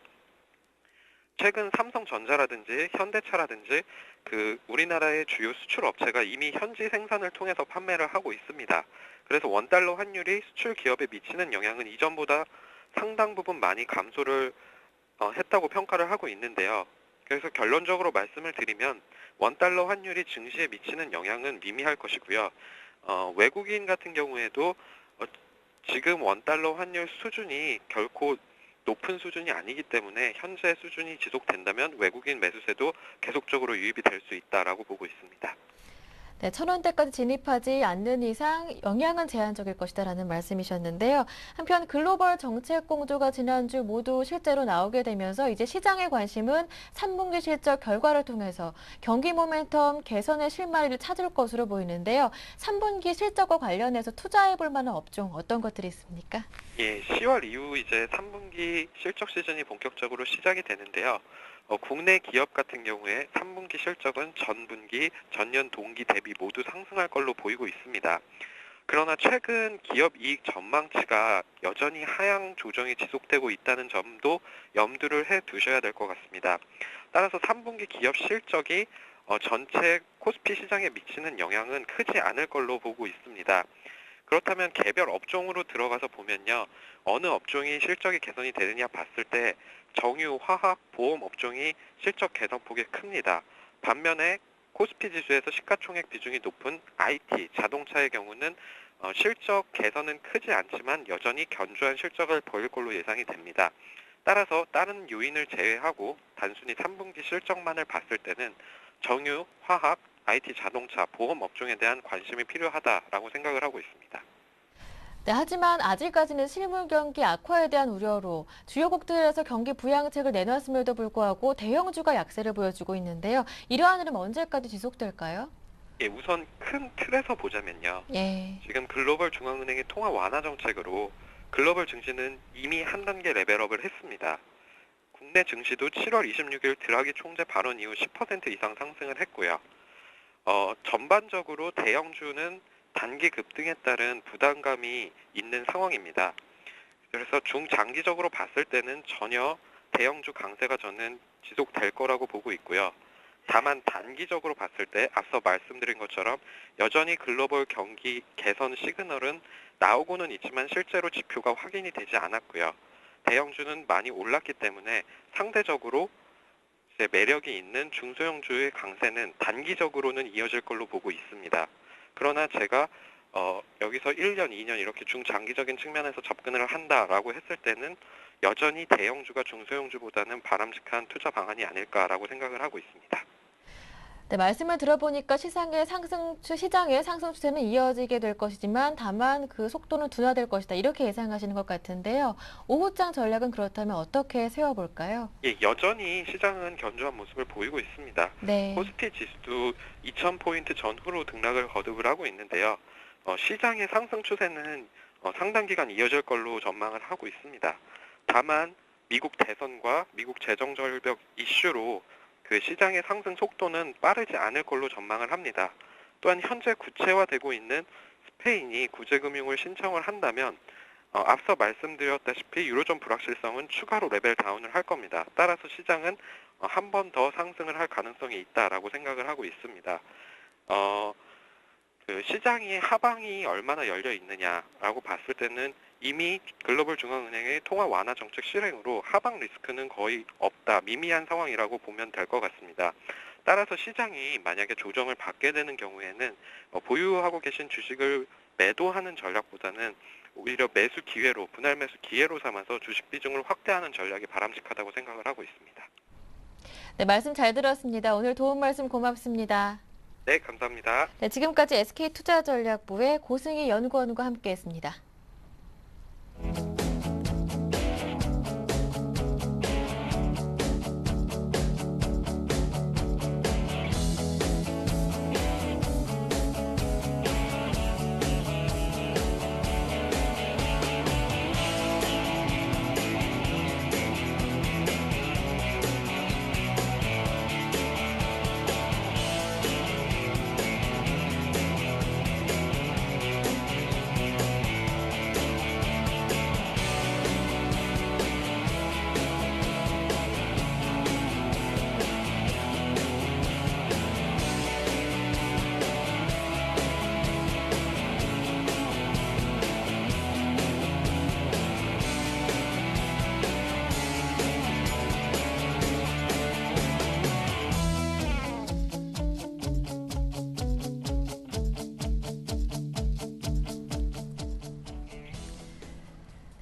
[SPEAKER 5] 최근 삼성전자라든지 현대차라든지 우리나라의 주요 수출 업체가 이미 현지 생산을 통해서 판매를 하고 있습니다. 그래서 원달러 환율이 수출 기업에 미치는 영향은 이전보다 상당 부분 많이 감소를 했다고 평가를 하고 있는데요. 그래서 결론적으로 말씀을 드리면 원달러 환율이 증시에 미치는 영향은 미미할 것이고요. 외국인 같은 경우에도 지금 원달러 환율 수준이 결코 높은 수준이 아니기 때문에 현재 수준이 지속된다면 외국인 매수세도 계속적으로 유입이 될 수 있다라고 보고 있습니다.
[SPEAKER 1] 네, 1,000원대까지 진입하지 않는 이상 영향은 제한적일 것이다라는 말씀이셨는데요. 한편 글로벌 정책 공조가 지난주 모두 실제로 나오게 되면서 이제 시장의 관심은 3분기 실적 결과를 통해서 경기 모멘텀 개선의 실마리를 찾을 것으로 보이는데요. 3분기 실적과 관련해서 투자해 볼 만한 업종 어떤 것들이 있습니까?
[SPEAKER 5] 예, 10월 이후 이제 3분기 실적 시즌이 본격적으로 시작이 되는데요. 국내 기업 같은 경우에 3분기 실적은 전분기, 전년 동기 대비 모두 상승할 걸로 보이고 있습니다. 그러나 최근 기업 이익 전망치가 여전히 하향 조정이 지속되고 있다는 점도 염두를 해 두셔야 될 것 같습니다. 따라서 3분기 기업 실적이 전체 코스피 시장에 미치는 영향은 크지 않을 걸로 보고 있습니다. 그렇다면 개별 업종으로 들어가서 보면요. 어느 업종이 실적이 개선이 되느냐 봤을 때 정유, 화학, 보험 업종이 실적 개선폭이 큽니다. 반면에 코스피 지수에서 시가총액 비중이 높은 IT, 자동차의 경우는 실적 개선은 크지 않지만 여전히 견조한 실적을 보일 걸로 예상이 됩니다. 따라서 다른 요인을 제외하고 단순히 3분기 실적만을 봤을 때는 정유, 화학, IT, 자동차, 보험 업종에 대한 관심이 필요하다라고 생각을 하고 있습니다.
[SPEAKER 1] 네, 하지만 아직까지는 실물 경기 악화에 대한 우려로 주요국들에서 경기 부양책을 내놨음에도 불구하고 대형주가 약세를 보여주고 있는데요. 이러한 흐름 언제까지 지속될까요?
[SPEAKER 5] 예, 우선 큰 틀에서 보자면요.
[SPEAKER 1] 예.
[SPEAKER 5] 지금 글로벌 중앙은행의 통화 완화 정책으로 글로벌 증시는 이미 한 단계 레벨업을 했습니다. 국내 증시도 7월 26일 드라기 총재 발언 이후 10% 이상 상승을 했고요. 전반적으로 대형주는 단기 급등에 따른 부담감이 있는 상황입니다. 그래서 중장기적으로 봤을 때는 전혀 대형주 강세가 저는 지속될 거라고 보고 있고요. 다만 단기적으로 봤을 때 앞서 말씀드린 것처럼 여전히 글로벌 경기 개선 시그널은 나오고는 있지만 실제로 지표가 확인이 되지 않았고요. 대형주는 많이 올랐기 때문에 상대적으로 이제 매력이 있는 중소형주의 강세는 단기적으로는 이어질 걸로 보고 있습니다. 그러나 제가 여기서 1년, 2년 이렇게 중장기적인 측면에서 접근을 한다라고 했을 때는 여전히 대형주가 중소형주보다는 바람직한 투자 방안이 아닐까라고 생각을 하고 있습니다.
[SPEAKER 1] 네, 말씀을 들어보니까 시장의 상승 추세는 이어지게 될 것이지만 다만 그 속도는 둔화될 것이다. 이렇게 예상하시는 것 같은데요. 오후장 전략은 그렇다면 어떻게 세워볼까요?
[SPEAKER 5] 예, 여전히 시장은 견조한 모습을 보이고 있습니다.
[SPEAKER 1] 네.
[SPEAKER 5] 코스피 지수도 2000포인트 전후로 등락을 거듭을 하고 있는데요. 시장의 상승 추세는 상당 기간 이어질 걸로 전망을 하고 있습니다. 다만 미국 대선과 미국 재정 절벽 이슈로 그 시장의 상승 속도는 빠르지 않을 걸로 전망을 합니다. 또한 현재 구체화되고 있는 스페인이 구제금융을 신청을 한다면 앞서 말씀드렸다시피 유로존 불확실성은 추가로 레벨 다운을 할 겁니다. 따라서 시장은 한 번 더 상승을 할 가능성이 있다라고 생각을 하고 있습니다. 그 시장의 하방이 얼마나 열려 있느냐라고 봤을 때는 이미 글로벌 중앙은행의 통화 완화 정책 실행으로 하방 리스크는 거의 없다, 미미한 상황이라고 보면 될 것 같습니다. 따라서 시장이 만약에 조정을 받게 되는 경우에는 보유하고 계신 주식을 매도하는 전략보다는 오히려 매수 기회로, 분할 매수 기회로 삼아서 주식 비중을 확대하는 전략이 바람직하다고 생각을 하고 있습니다.
[SPEAKER 1] 네, 말씀 잘 들었습니다. 오늘 도움 말씀 고맙습니다.
[SPEAKER 5] 네, 감사합니다.
[SPEAKER 1] 네, 지금까지 SK투자전략부의 고승희 연구원과 함께했습니다.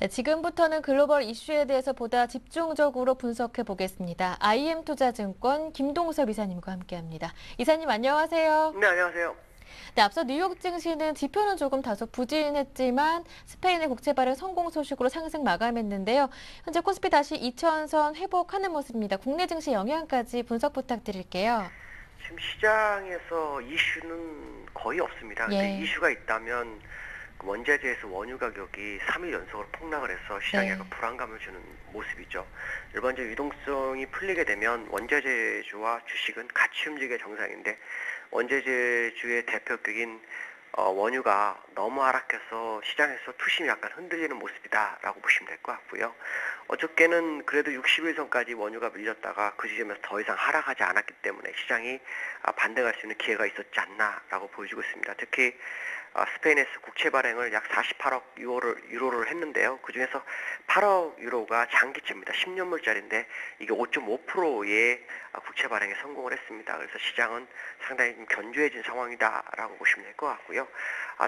[SPEAKER 1] 네, 지금부터는 글로벌 이슈에 대해서 보다 집중적으로 분석해 보겠습니다. IM투자증권 김동섭 이사님과 함께합니다. 이사님 안녕하세요.
[SPEAKER 6] 네, 안녕하세요.
[SPEAKER 1] 네, 앞서 뉴욕 증시는 지표는 조금 다소 부진했지만 스페인의 국채 발행 성공 소식으로 상승 마감했는데요. 현재 코스피 다시 2,000선 회복하는 모습입니다. 국내 증시 영향까지 분석 부탁드릴게요.
[SPEAKER 6] 지금 시장에서 이슈는 거의 없습니다. 근데
[SPEAKER 1] 예.
[SPEAKER 6] 이슈가 있다면 원자재에서 원유 가격이 3일 연속으로 폭락을 해서 시장에
[SPEAKER 1] 네.
[SPEAKER 6] 약간 불안감을 주는 모습이죠. 일반적으로 유동성이 풀리게 되면 원자재주와 주식은 같이 움직여야 정상인데 원자재주의 대표격인 원유가 너무 하락해서 시장에서 투심이 약간 흔들리는 모습이다라고 보시면 될 것 같고요. 어저께는 그래도 60일선까지 원유가 밀렸다가 그 지점에서 더 이상 하락하지 않았기 때문에 시장이 반등할 수 있는 기회가 있었지 않나라고 보여지고 있습니다. 특히 스페인에서 국채 발행을 약 48억 유로를 했는데요. 그중에서 8억 유로가 장기채입니다. 10년물짜리인데 이게 5.5%의 국채 발행에 성공을 했습니다. 그래서 시장은 상당히 좀 견조해진 상황이다라고 보시면 될 것 같고요.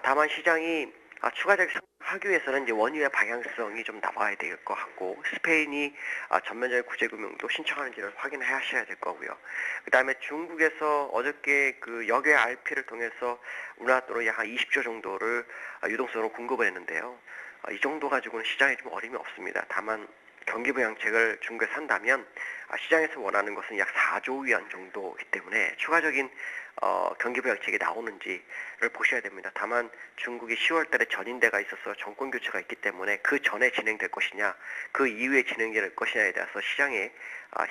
[SPEAKER 6] 다만 시장이 추가적인 상승하기 위해서는 이제 원유의 방향성이 좀 나와야 될 것 같고 스페인이 전면적인 구제금융도 신청하는지를 확인하셔야 될 거고요. 그 다음에 중국에서 어저께 그 역외 RP를 통해서 우리나라 돈으로 약 한 20조 정도를 유동성으로 공급을 했는데요. 이 정도 가지고는 시장에 좀 어림이 없습니다. 다만 경기부양책을 중국에서 한다면 시장에서 원하는 것은 약 4조 위안 정도이기 때문에 추가적인 경기부양책이 나오는지를 보셔야 됩니다. 다만 중국이 10월 달에 전인대가 있어서 정권 교체가 있기 때문에 그 전에 진행될 것이냐 그 이후에 진행될 것이냐에 대해서 시장의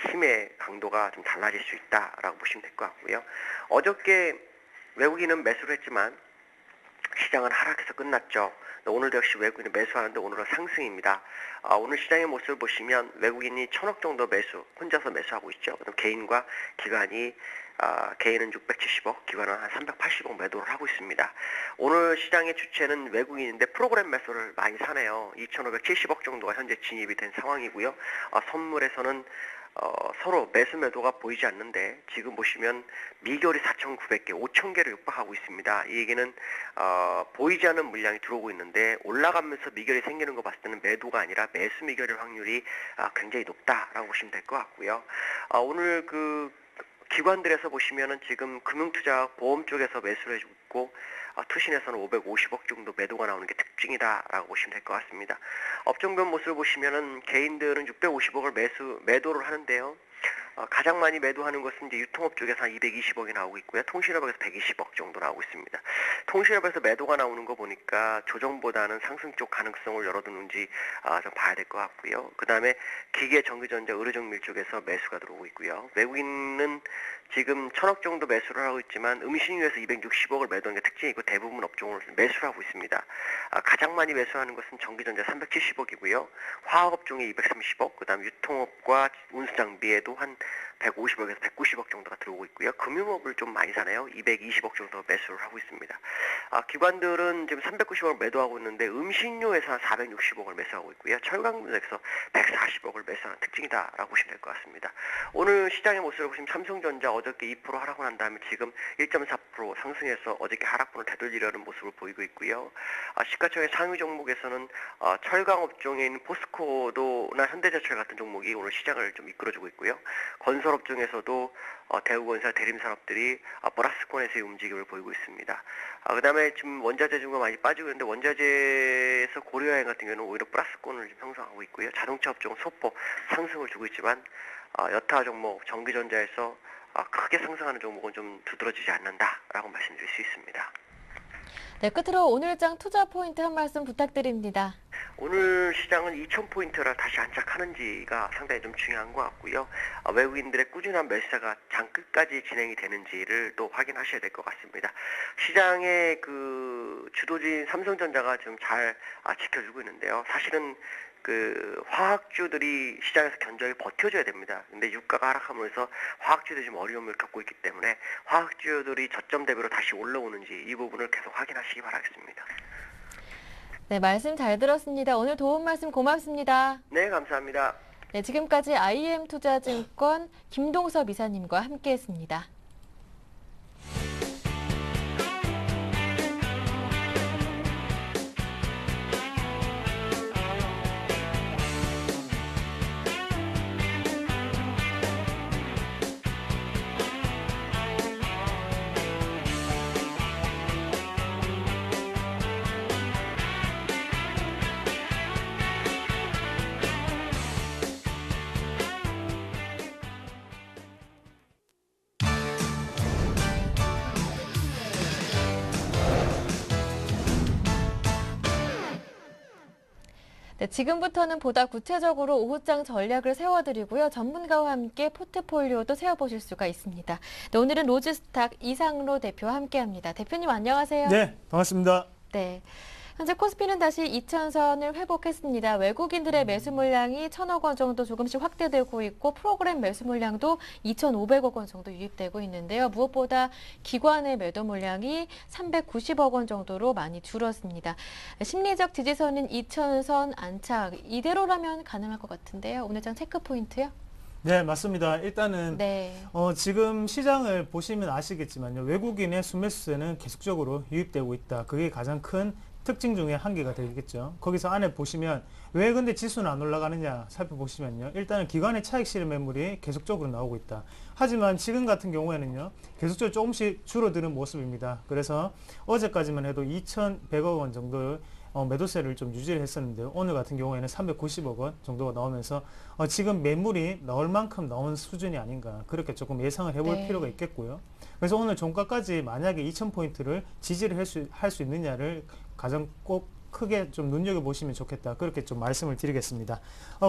[SPEAKER 6] 힘의 강도가 좀 달라질 수 있다라고 보시면 될 것 같고요. 어저께 외국인은 매수를 했지만 시장은 하락해서 끝났죠. 오늘도 역시 외국인이 매수하는데 오늘은 상승입니다. 오늘 시장의 모습을 보시면 외국인이 1,000억 정도 혼자서 매수하고 있죠. 그럼 개인과 기관이 개인은 670억, 기관은 한 380억 매도를 하고 있습니다. 오늘 시장의 주체는 외국인인데 프로그램 매수를 많이 사네요. 2,570억 정도가 현재 진입이 된 상황이고요. 선물에서는 서로 매수 매도가 보이지 않는데 지금 보시면 미결이 4,900개, 5,000개를 육박하고 있습니다. 이 얘기는 보이지 않는 물량이 들어오고 있는데 올라가면서 미결이 생기는 거 봤을 때는 매도가 아니라 매수 미결의 확률이 굉장히 높다라고 보시면 될 것 같고요. 오늘 그 기관들에서 보시면은 지금 금융투자 보험 쪽에서 매수를 해주고 있고 투신에서는 550억 정도 매도가 나오는 게 특징이다라고 보시면 될 것 같습니다. 업종별 모습을 보시면은 개인들은 650억을 매도를 하는데요. 가장 많이 매도하는 것은 이제 유통업 쪽에서 한 220억이 나오고 있고요. 통신업에서 120억 정도 나오고 있습니다. 통신업에서 매도가 나오는 거 보니까 조정보다는 상승 쪽 가능성을 열어두는지 좀 봐야 될 것 같고요. 그 다음에 기계, 전기전자, 의료정밀 쪽에서 매수가 들어오고 있고요. 외국인은 지금 1,000억 정도 매수를 하고 있지만 음식료에서 260억을 매도하는 게 특징이고 대부분 업종을 매수를 하고 있습니다. 가장 많이 매수하는 것은 전기전자 370억이고요. 화학업종에 230억, 그 다음 유통업과 운수장비에도 한 150억에서 190억 정도가 들어오고 있고요. 금융업을 좀 많이 사네요. 220억 정도 매수를 하고 있습니다. 기관들은 지금 390억을 매도하고 있는데 음식료에서 한 460억을 매수하고 있고요. 철강분석에서 140억을 매수하는 특징이다라고 보시면 될 것 같습니다. 오늘 시장의 모습을 보시면 삼성전자 어저께 2% 하락을 한 다음에 지금 1.4% 상승해서 어저께 하락분을 되돌리려는 모습을 보이고 있고요. 시가총액 상위 종목에서는 철강 업종에 있는 포스코도나 현대제철 같은 종목이 오늘 시장을 좀 이끌어주고 있고요. 건설 건설업 중에서도 대우건설 대림산업들이 플러스권에서의 움직임을 보이고 있습니다. 그다음에 지금 원자재 중과 많이 빠지고 있는데 원자재에서 고려여행 같은 경우는 오히려 플러스권을 좀 형성하고 있고요. 자동차 업종은 소폭 상승을 주고 있지만 여타 종목 전기전자에서 크게 상승하는 종목은 좀 두드러지지 않는다라고 말씀드릴 수 있습니다.
[SPEAKER 1] 네, 끝으로 오늘장 투자 포인트 한 말씀 부탁드립니다.
[SPEAKER 6] 오늘 시장은 2,000포인트라 다시 안착하는지가 상당히 좀 중요한 것 같고요. 외국인들의 꾸준한 매수가 장 끝까지 진행이 되는지를 또 확인하셔야 될 것 같습니다. 시장의 그 주도주인 삼성전자가 좀 잘 지켜주고 있는데요. 사실은 그 화학주들이 시장에서 견조하게 버텨줘야 됩니다. 근데 유가가 하락하면서 화학주들이 좀 어려움을 겪고 있기 때문에 화학주들이 저점 대비로 다시 올라오는지 이 부분을 계속 확인하시기 바라겠습니다.
[SPEAKER 1] 네, 말씀 잘 들었습니다. 오늘 도움 말씀 고맙습니다.
[SPEAKER 6] 네, 감사합니다.
[SPEAKER 1] 네, 지금까지 IM투자증권 김동섭 이사님과 함께했습니다. 네, 지금부터는 보다 구체적으로 오후장 전략을 세워드리고요. 전문가와 함께 포트폴리오도 세워보실 수가 있습니다. 네, 오늘은 로즈스탁 이상로 대표와 함께합니다. 대표님 안녕하세요.
[SPEAKER 7] 네, 반갑습니다.
[SPEAKER 1] 네. 현재 코스피는 다시 2,000선을 회복했습니다. 외국인들의 매수 물량이 1,000억 원 정도 조금씩 확대되고 있고 프로그램 매수 물량도 2,500억 원 정도 유입되고 있는데요. 무엇보다 기관의 매도 물량이 390억 원 정도로 많이 줄었습니다. 심리적 지지선인 2,000선 안착, 이대로라면 가능할 것 같은데요. 오늘장 체크 포인트요?
[SPEAKER 7] 네, 맞습니다. 일단은
[SPEAKER 1] 네.
[SPEAKER 7] 지금 시장을 보시면 아시겠지만요. 외국인의 순매수세는 계속적으로 유입되고 있다. 그게 가장 큰 특징 중에 한 개가 되겠죠. 거기서 안에 보시면 왜 근데 지수는 안 올라가느냐 살펴보시면요. 일단은 기관의 차익 실현 매물이 계속적으로 나오고 있다. 하지만 지금 같은 경우에는요. 계속적으로 조금씩 줄어드는 모습입니다. 그래서 어제까지만 해도 2,100억 원 정도 매도세를 좀 유지를 했었는데요. 오늘 같은 경우에는 390억 원 정도가 나오면서 지금 매물이 나올 만큼 나온 수준이 아닌가 그렇게 조금 예상을 해볼
[SPEAKER 1] 네.
[SPEAKER 7] 필요가 있겠고요. 그래서 오늘 종가까지 만약에 2,000포인트를 지지를 할 수 있느냐를 가장 꼭 크게 좀 눈여겨보시면 좋겠다. 그렇게 좀 말씀을 드리겠습니다.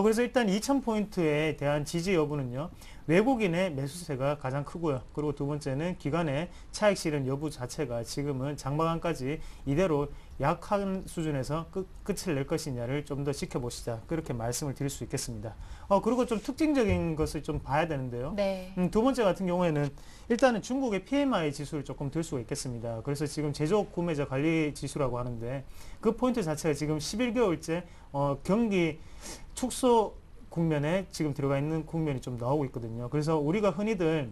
[SPEAKER 7] 그래서 일단 2,000포인트에 대한 지지 여부는요. 외국인의 매수세가 가장 크고요. 그리고 두 번째는 기관의 차익 실현 여부 자체가 지금은 장마감까지 이대로 약한 수준에서 끝을 낼 것이냐를 좀 더 지켜보시자. 그렇게 말씀을 드릴 수 있겠습니다. 그리고 좀 특징적인 것을 좀 봐야 되는데요.
[SPEAKER 1] 네.
[SPEAKER 7] 두 번째 같은 경우에는 일단은 중국의 PMI 지수를 조금 들 수가 있겠습니다. 그래서 지금 제조업 구매자 관리 지수라고 하는데 그 포인트 자체가 지금 11개월째 경기 축소 국면에 지금 들어가 있는 국면이 좀 나오고 있거든요. 그래서 우리가 흔히들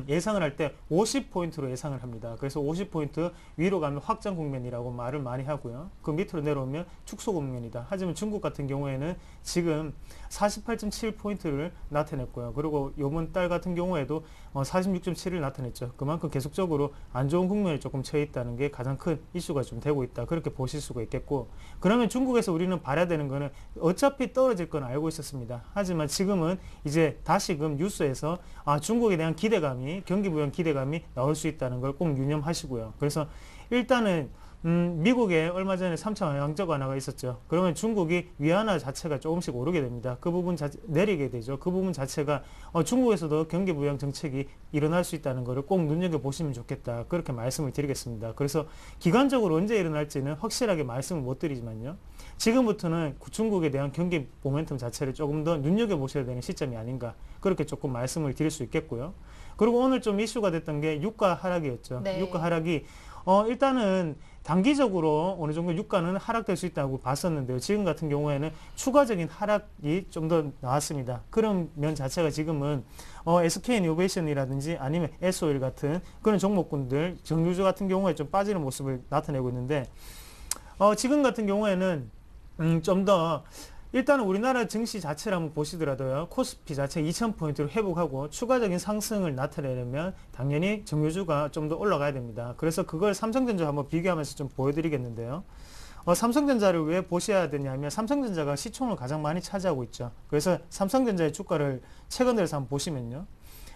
[SPEAKER 7] 예상을 할 때 50포인트로 예상을 합니다. 그래서 50포인트 위로 가면 확장 국면이라고 말을 많이 하고요. 그 밑으로 내려오면 축소 국면이다. 하지만 중국 같은 경우에는 지금 48.7포인트를 나타냈고요. 그리고 이번 달 같은 경우에도 46.7을 나타냈죠. 그만큼 계속적으로 안 좋은 국면에 조금 처해 있다는 게 가장 큰 이슈가 좀 되고 있다. 그렇게 보실 수가 있겠고, 그러면 중국에서 우리는 봐야 되는 거는 어차피 떨어질 건 알고 있었습니다. 하지만 지금은 이제 다시금 뉴스에서 중국에 대한 기대감이, 경기 부양 기대감이 나올 수 있다는 걸 꼭 유념하시고요. 그래서 일단은 미국에 얼마 전에 3차 양적 완화가 있었죠. 그러면 중국이 위안화 자체가 조금씩 오르게 됩니다. 그 부분 내리게 되죠. 그 부분 자체가 중국에서도 경기 부양 정책이 일어날 수 있다는 것을 꼭 눈여겨보시면 좋겠다. 그렇게 말씀을 드리겠습니다. 그래서 기간적으로 언제 일어날지는 확실하게 말씀을 못 드리지만요. 지금부터는 중국에 대한 경기 모멘텀 자체를 조금 더 눈여겨보셔야 되는 시점이 아닌가. 그렇게 조금 말씀을 드릴 수 있겠고요. 그리고 오늘 좀 이슈가 됐던 게 유가 하락이었죠.
[SPEAKER 1] 네.
[SPEAKER 7] 유가 하락이 일단은 단기적으로 어느 정도 유가는 하락될 수 있다고 봤었는데요. 지금 같은 경우에는 추가적인 하락이 좀 더 나왔습니다. 그런 면 자체가 지금은 SK이노베이션이라든지 아니면 S-오일 같은 그런 종목군들, 정유주 같은 경우에 좀 빠지는 모습을 나타내고 있는데 지금 같은 경우에는 좀 더 일단은 우리나라 증시 자체를 한번 보시더라도요. 코스피 자체 2,000포인트로 회복하고 추가적인 상승을 나타내려면 당연히 정유주가 좀 더 올라가야 됩니다. 그래서 그걸 삼성전자 한번 비교하면서 좀 보여드리겠는데요. 삼성전자를 왜 보셔야 되냐면 삼성전자가 시총을 가장 많이 차지하고 있죠. 그래서 삼성전자의 주가를 최근 들어서 한번 보시면요.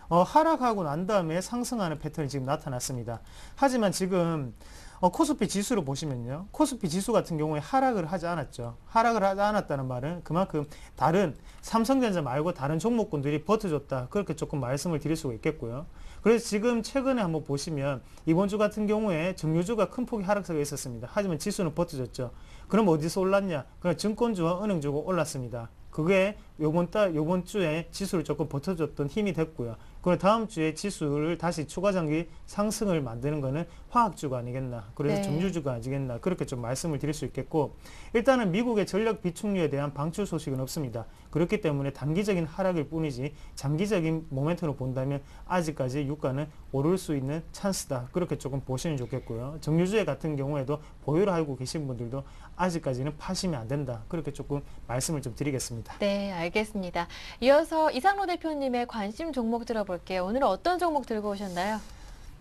[SPEAKER 7] 하락하고 난 다음에 상승하는 패턴이 지금 나타났습니다. 하지만 지금 코스피 지수를 보시면요. 코스피 지수 같은 경우에 하락을 하지 않았죠. 하락을 하지 않았다는 말은 그만큼 다른 삼성전자 말고 다른 종목군들이 버텨줬다. 그렇게 조금 말씀을 드릴 수가 있겠고요. 그래서 지금 최근에 한번 보시면 이번 주 같은 경우에 정유주가 큰 폭의 하락세가 있었습니다. 하지만 지수는 버텨줬죠. 그럼 어디서 올랐냐? 그냥 증권주와 은행주가 올랐습니다. 그게 요번 주에 지수를 조금 버텨줬던 힘이 됐고요. 그리고 다음 주에 지수를 다시 추가 장기 상승을 만드는 거는 화학주가 아니겠나. 그래서
[SPEAKER 1] 네.
[SPEAKER 7] 정유주가 아니겠나. 그렇게 좀 말씀을 드릴 수 있겠고, 일단은 미국의 전력 비축유에 대한 방출 소식은 없습니다. 그렇기 때문에 단기적인 하락일 뿐이지 장기적인 모멘텀으로 본다면 아직까지 유가는 오를 수 있는 찬스다. 그렇게 조금 보시면 좋겠고요. 정유주에 같은 경우에도 보유를 하고 계신 분들도 아직까지는 파시면 안 된다. 그렇게 조금 말씀을 좀 드리겠습니다.
[SPEAKER 1] 네, 알겠습니다. 이어서 이상로 대표님의 관심 종목 들어볼게요. 오늘은 어떤 종목 들고 오셨나요?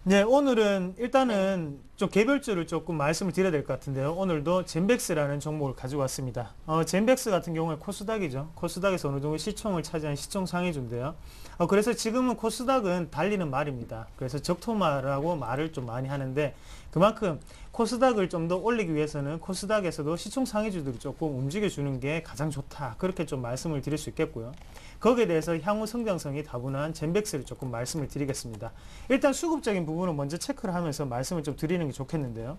[SPEAKER 7] 네, 오늘은 일단은 좀 개별주를 조금 말씀을 드려야 될 것 같은데요. 오늘도 젠백스라는 종목을 가지고 왔습니다. 젠백스 같은 경우에 코스닥이죠. 코스닥에서 어느 정도 시총을 차지한 시총 상위주인데요. 그래서 지금은 코스닥은 달리는 말입니다. 그래서 적토마라고 말을 좀 많이 하는데 그만큼 코스닥을 좀 더 올리기 위해서는 코스닥에서도 시총 상위주들이 조금 움직여주는 게 가장 좋다. 그렇게 좀 말씀을 드릴 수 있겠고요. 거기에 대해서 향후 성장성이 다분한 젠백스를 조금 말씀을 드리겠습니다. 일단 수급적인 부분은 먼저 체크를 하면서 말씀을 좀 드리는 게 좋겠는데요.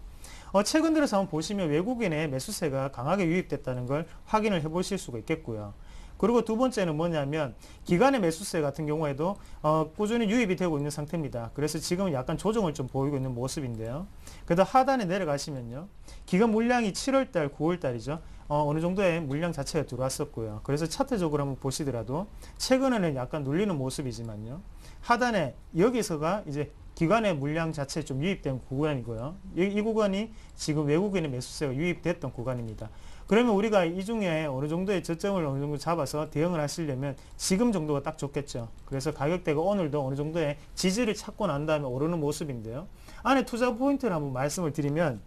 [SPEAKER 7] 최근 들어서 한번 보시면 외국인의 매수세가 강하게 유입됐다는 걸 확인을 해 보실 수가 있겠고요. 그리고 두 번째는 뭐냐면 기관의 매수세 같은 경우에도 꾸준히 유입이 되고 있는 상태입니다. 그래서 지금은 약간 조정을 좀 보이고 있는 모습인데요. 그래도 하단에 내려가시면요. 기관 물량이 7월달, 9월달이죠. 어느 정도의 물량 자체가 들어왔었고요. 그래서 차트적으로 한번 보시더라도 최근에는 약간 눌리는 모습이지만요. 하단에 여기서가 이제 기관의 물량 자체에 좀 유입된 구간이고요. 이 구간이 지금 외국인의 매수세가 유입됐던 구간입니다. 그러면 우리가 이 중에 어느 정도의 저점을 어느 정도 잡아서 대응을 하시려면 지금 정도가 딱 좋겠죠. 그래서 가격대가 오늘도 어느 정도의 지지를 찾고 난 다음에 오르는 모습인데요. 안에 투자 포인트를 한번 말씀을 드리면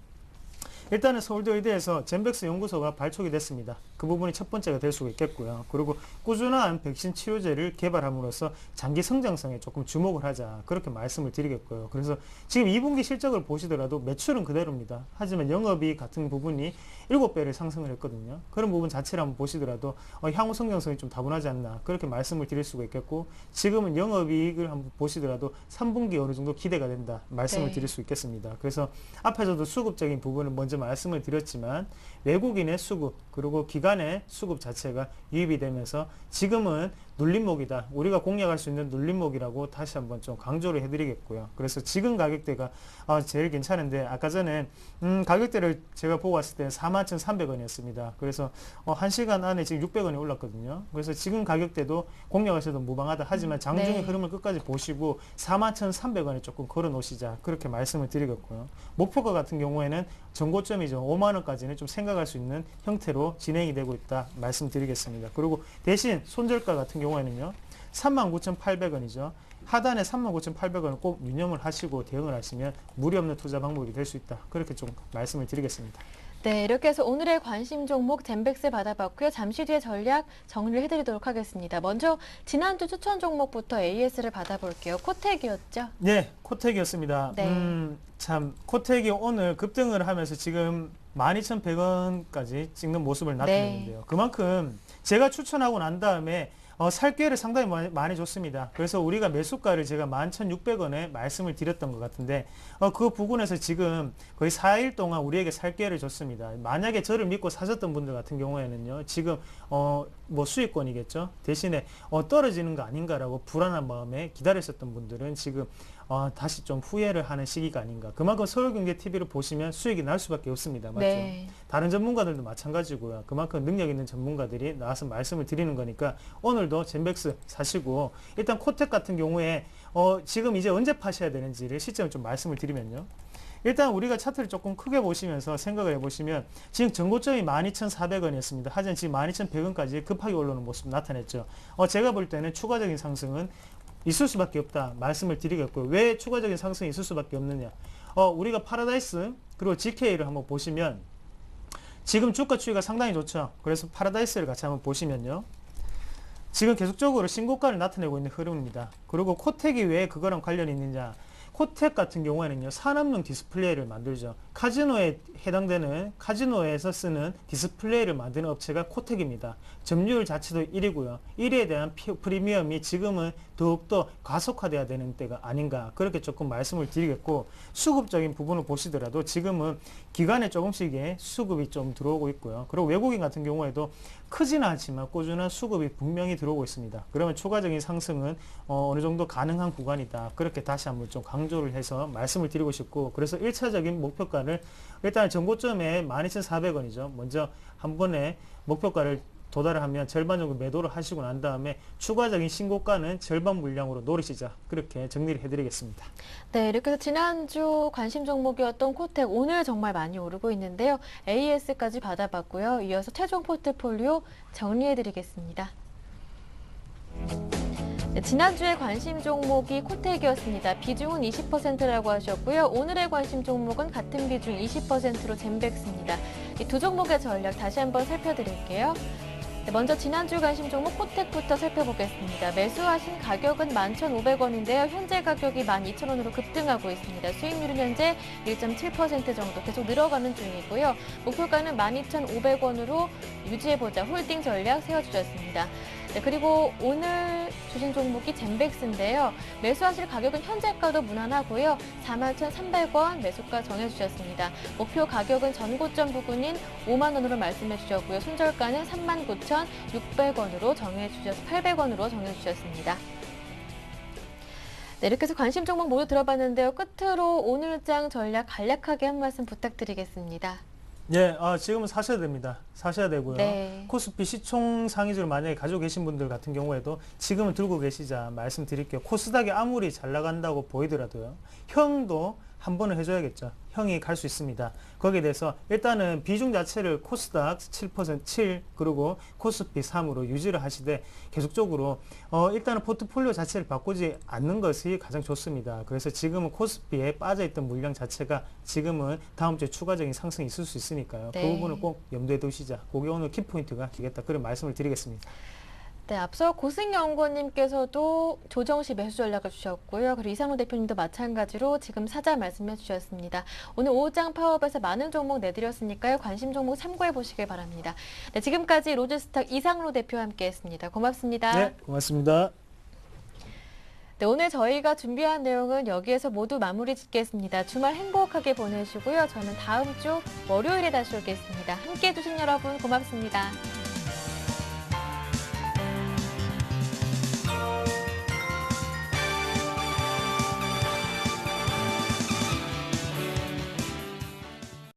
[SPEAKER 7] 일단은 서울대 의대에서 젠백스 연구소가 발족이 됐습니다. 그 부분이 첫 번째가 될 수가 있겠고요. 그리고 꾸준한 백신 치료제를 개발함으로써 장기 성장성에 조금 주목을 하자. 그렇게 말씀을 드리겠고요. 그래서 지금 2분기 실적을 보시더라도 매출은 그대로입니다. 하지만 영업이익 같은 부분이 7배를 상승을 했거든요. 그런 부분 자체를 한번 보시더라도 향후 성장성이 좀 다분하지 않나. 그렇게 말씀을 드릴 수가 있겠고 지금은 영업이익을 한번 보시더라도 3분기 어느 정도 기대가 된다. 말씀을
[SPEAKER 1] 네.
[SPEAKER 7] 드릴 수 있겠습니다. 그래서 앞에서도 수급적인 부분을 먼저 말씀을 드렸지만 외국인의 수급 그리고 기관의 수급 자체가 유입이 되면서 지금은 눌림목이다. 우리가 공략할 수 있는 눌림목이라고 다시 한번 좀 강조를 해드리겠고요. 그래서 지금 가격대가 제일 괜찮은데 아까 전에 가격대를 제가 보고 왔을 때는 41,300원이었습니다. 그래서 1시간 안에 지금 600원이 올랐거든요. 그래서 지금 가격대도 공략하셔도 무방하다. 하지만 장중의
[SPEAKER 1] 네.
[SPEAKER 7] 흐름을 끝까지 보시고 41,300원에 조금 걸어 놓으시자. 그렇게 말씀을 드리겠고요. 목표가 같은 경우에는 전고점이죠. 5만원까지는 좀 생각할 수 있는 형태로 진행이 되고 있다. 말씀드리겠습니다. 그리고 대신 손절가 같은 경우에는요. 39,800원이죠. 하단에 39,800원을 꼭 유념을 하시고 대응을 하시면 무리 없는 투자 방법이 될 수 있다. 그렇게 좀 말씀을 드리겠습니다.
[SPEAKER 1] 네, 이렇게 해서 오늘의 관심 종목 젠백스 받아봤고요. 잠시 뒤에 전략 정리를 해드리도록 하겠습니다. 먼저 지난주 추천 종목부터 AS를 받아볼게요. 코텍이었죠?
[SPEAKER 7] 네, 코텍이었습니다.
[SPEAKER 1] 네.
[SPEAKER 7] 참 코텍이 오늘 급등을 하면서 지금 12,100원까지 찍는 모습을 나타내는데요.
[SPEAKER 1] 네.
[SPEAKER 7] 그만큼 제가 추천하고 난 다음에 살 기회를 상당히 많이 줬습니다. 그래서 우리가 매수가를 제가 11,600원에 말씀을 드렸던 것 같은데 그 부분에서 지금 거의 4일 동안 우리에게 살 기회를 줬습니다. 만약에 저를 믿고 사셨던 분들 같은 경우에는요. 지금 뭐 수익권이겠죠. 대신에 떨어지는 거 아닌가라고 불안한 마음에 기다리셨던 분들은 지금 다시 좀 후회를 하는 시기가 아닌가. 그만큼 서울경제TV를 보시면 수익이 날 수밖에 없습니다. 맞죠?
[SPEAKER 1] 네.
[SPEAKER 7] 다른 전문가들도 마찬가지고요. 그만큼 능력 있는 전문가들이 나와서 말씀을 드리는 거니까 오늘도 젠백스 사시고 일단 코텍 같은 경우에 지금 이제 언제 파셔야 되는지를 시점을 좀 말씀을 드리면요. 일단 우리가 차트를 조금 크게 보시면서 생각을 해보시면 지금 전고점이 12,400원이었습니다. 하지만 지금 12,100원까지 급하게 올라오는 모습 나타냈죠. 제가 볼 때는 추가적인 상승은 있을 수밖에 없다 말씀을 드리겠고요. 왜 추가적인 상승이 있을 수밖에 없느냐. 우리가 파라다이스 그리고 GK를 한번 보시면 지금 주가 추이가 상당히 좋죠. 그래서 파라다이스를 같이 한번 보시면요. 지금 계속적으로 신고가를 나타내고 있는 흐름입니다. 그리고 코텍이 왜 그거랑 관련이 있느냐. 코텍 같은 경우에는요, 산업용 디스플레이를 만들죠. 카지노에 해당되는, 카지노에서 쓰는 디스플레이를 만드는 업체가 코텍입니다. 점유율 자체도 1위고요. 1위에 대한 프리미엄이 지금은 더욱더 가속화돼야 되는 때가 아닌가, 그렇게 조금 말씀을 드리겠고, 수급적인 부분을 보시더라도 지금은 기간에 조금씩의 수급이 좀 들어오고 있고요. 그리고 외국인 같은 경우에도 크지는 않지만 꾸준한 수급이 분명히 들어오고 있습니다. 그러면 추가적인 상승은 어느 정도 가능한 구간이다. 그렇게 다시 한번 좀 강조를 해서 말씀을 드리고 싶고, 그래서 1차적인 목표가를 일단 전고점에 12,400원이죠. 먼저 한 번에 목표가를 도달을 하면 절반 정도 매도를 하시고 난 다음에 추가적인 신고가는 절반 물량으로 노리시자, 그렇게 정리를 해드리겠습니다.
[SPEAKER 1] 네, 이렇게 해서 지난주 관심 종목이었던 코텍 오늘 정말 많이 오르고 있는데요. AS까지 받아봤고요. 이어서 최종 포트폴리오 정리해드리겠습니다. 네, 지난주에 관심 종목이 코텍이었습니다. 비중은 20%라고 하셨고요. 오늘의 관심 종목은 같은 비중 20%로 젠백스입니다. 이 두 종목의 전략 다시 한번 살펴드릴게요. 네, 먼저 지난주 관심 종목 코텍부터 살펴보겠습니다. 매수하신 가격은 11,500원인데요. 현재 가격이 12,000원으로 급등하고 있습니다. 수익률은 현재 1.7% 정도 계속 늘어가는 중이고요. 목표가는 12,500원으로 유지해보자 홀딩 전략 세워주셨습니다. 네, 그리고 오늘 주신 종목이 젠백스인데요. 매수하실 가격은 현재가도 무난하고요. 41,300원 매수가 정해주셨습니다. 목표 가격은 전고점 부근인 5만 원으로 말씀해 주셨고요. 손절가는 39,600원으로 정해주셔서 800원으로 정해주셨습니다. 네, 이렇게 해서 관심 종목 모두 들어봤는데요. 끝으로 오늘장 전략 간략하게 한 말씀 부탁드리겠습니다.
[SPEAKER 7] 예, 지금은 사셔야 됩니다. 사셔야 되고요.
[SPEAKER 1] 네.
[SPEAKER 7] 코스피 시총 상위주를 만약에 가지고 계신 분들 같은 경우에도 지금은 들고 계시자 말씀드릴게요. 코스닥이 아무리 잘 나간다고 보이더라도요. 형도 한 번은 해줘야겠죠. 형이 갈 수 있습니다. 거기에 대해서 일단은 비중 자체를 코스닥 7%, 7 그리고 코스피 3으로 유지를 하시되 계속적으로 일단은 포트폴리오 자체를 바꾸지 않는 것이 가장 좋습니다. 그래서 지금은 코스피에 빠져있던 물량 자체가 지금은 다음 주에 추가적인 상승이 있을 수 있으니까요.
[SPEAKER 1] 네.
[SPEAKER 7] 그 부분을 꼭 염두에 두시자. 그게 오늘 키포인트가 되겠다. 그런 말씀을 드리겠습니다.
[SPEAKER 1] 네, 앞서 고승연구원님께서도 조정 시 매수 전략을 주셨고요. 그리고 이상로 대표님도 마찬가지로 지금 사자 말씀해 주셨습니다. 오늘 오후장 파워업에서 많은 종목 내드렸으니까요. 관심 종목 참고해 보시길 바랍니다. 네, 지금까지 로즈스탁 이상로 대표와 함께했습니다. 고맙습니다.
[SPEAKER 7] 네, 고맙습니다.
[SPEAKER 1] 네, 오늘 저희가 준비한 내용은 여기에서 모두 마무리 짓겠습니다. 주말 행복하게 보내시고요. 저는 다음 주 월요일에 다시 오겠습니다. 함께해 주신 여러분 고맙습니다.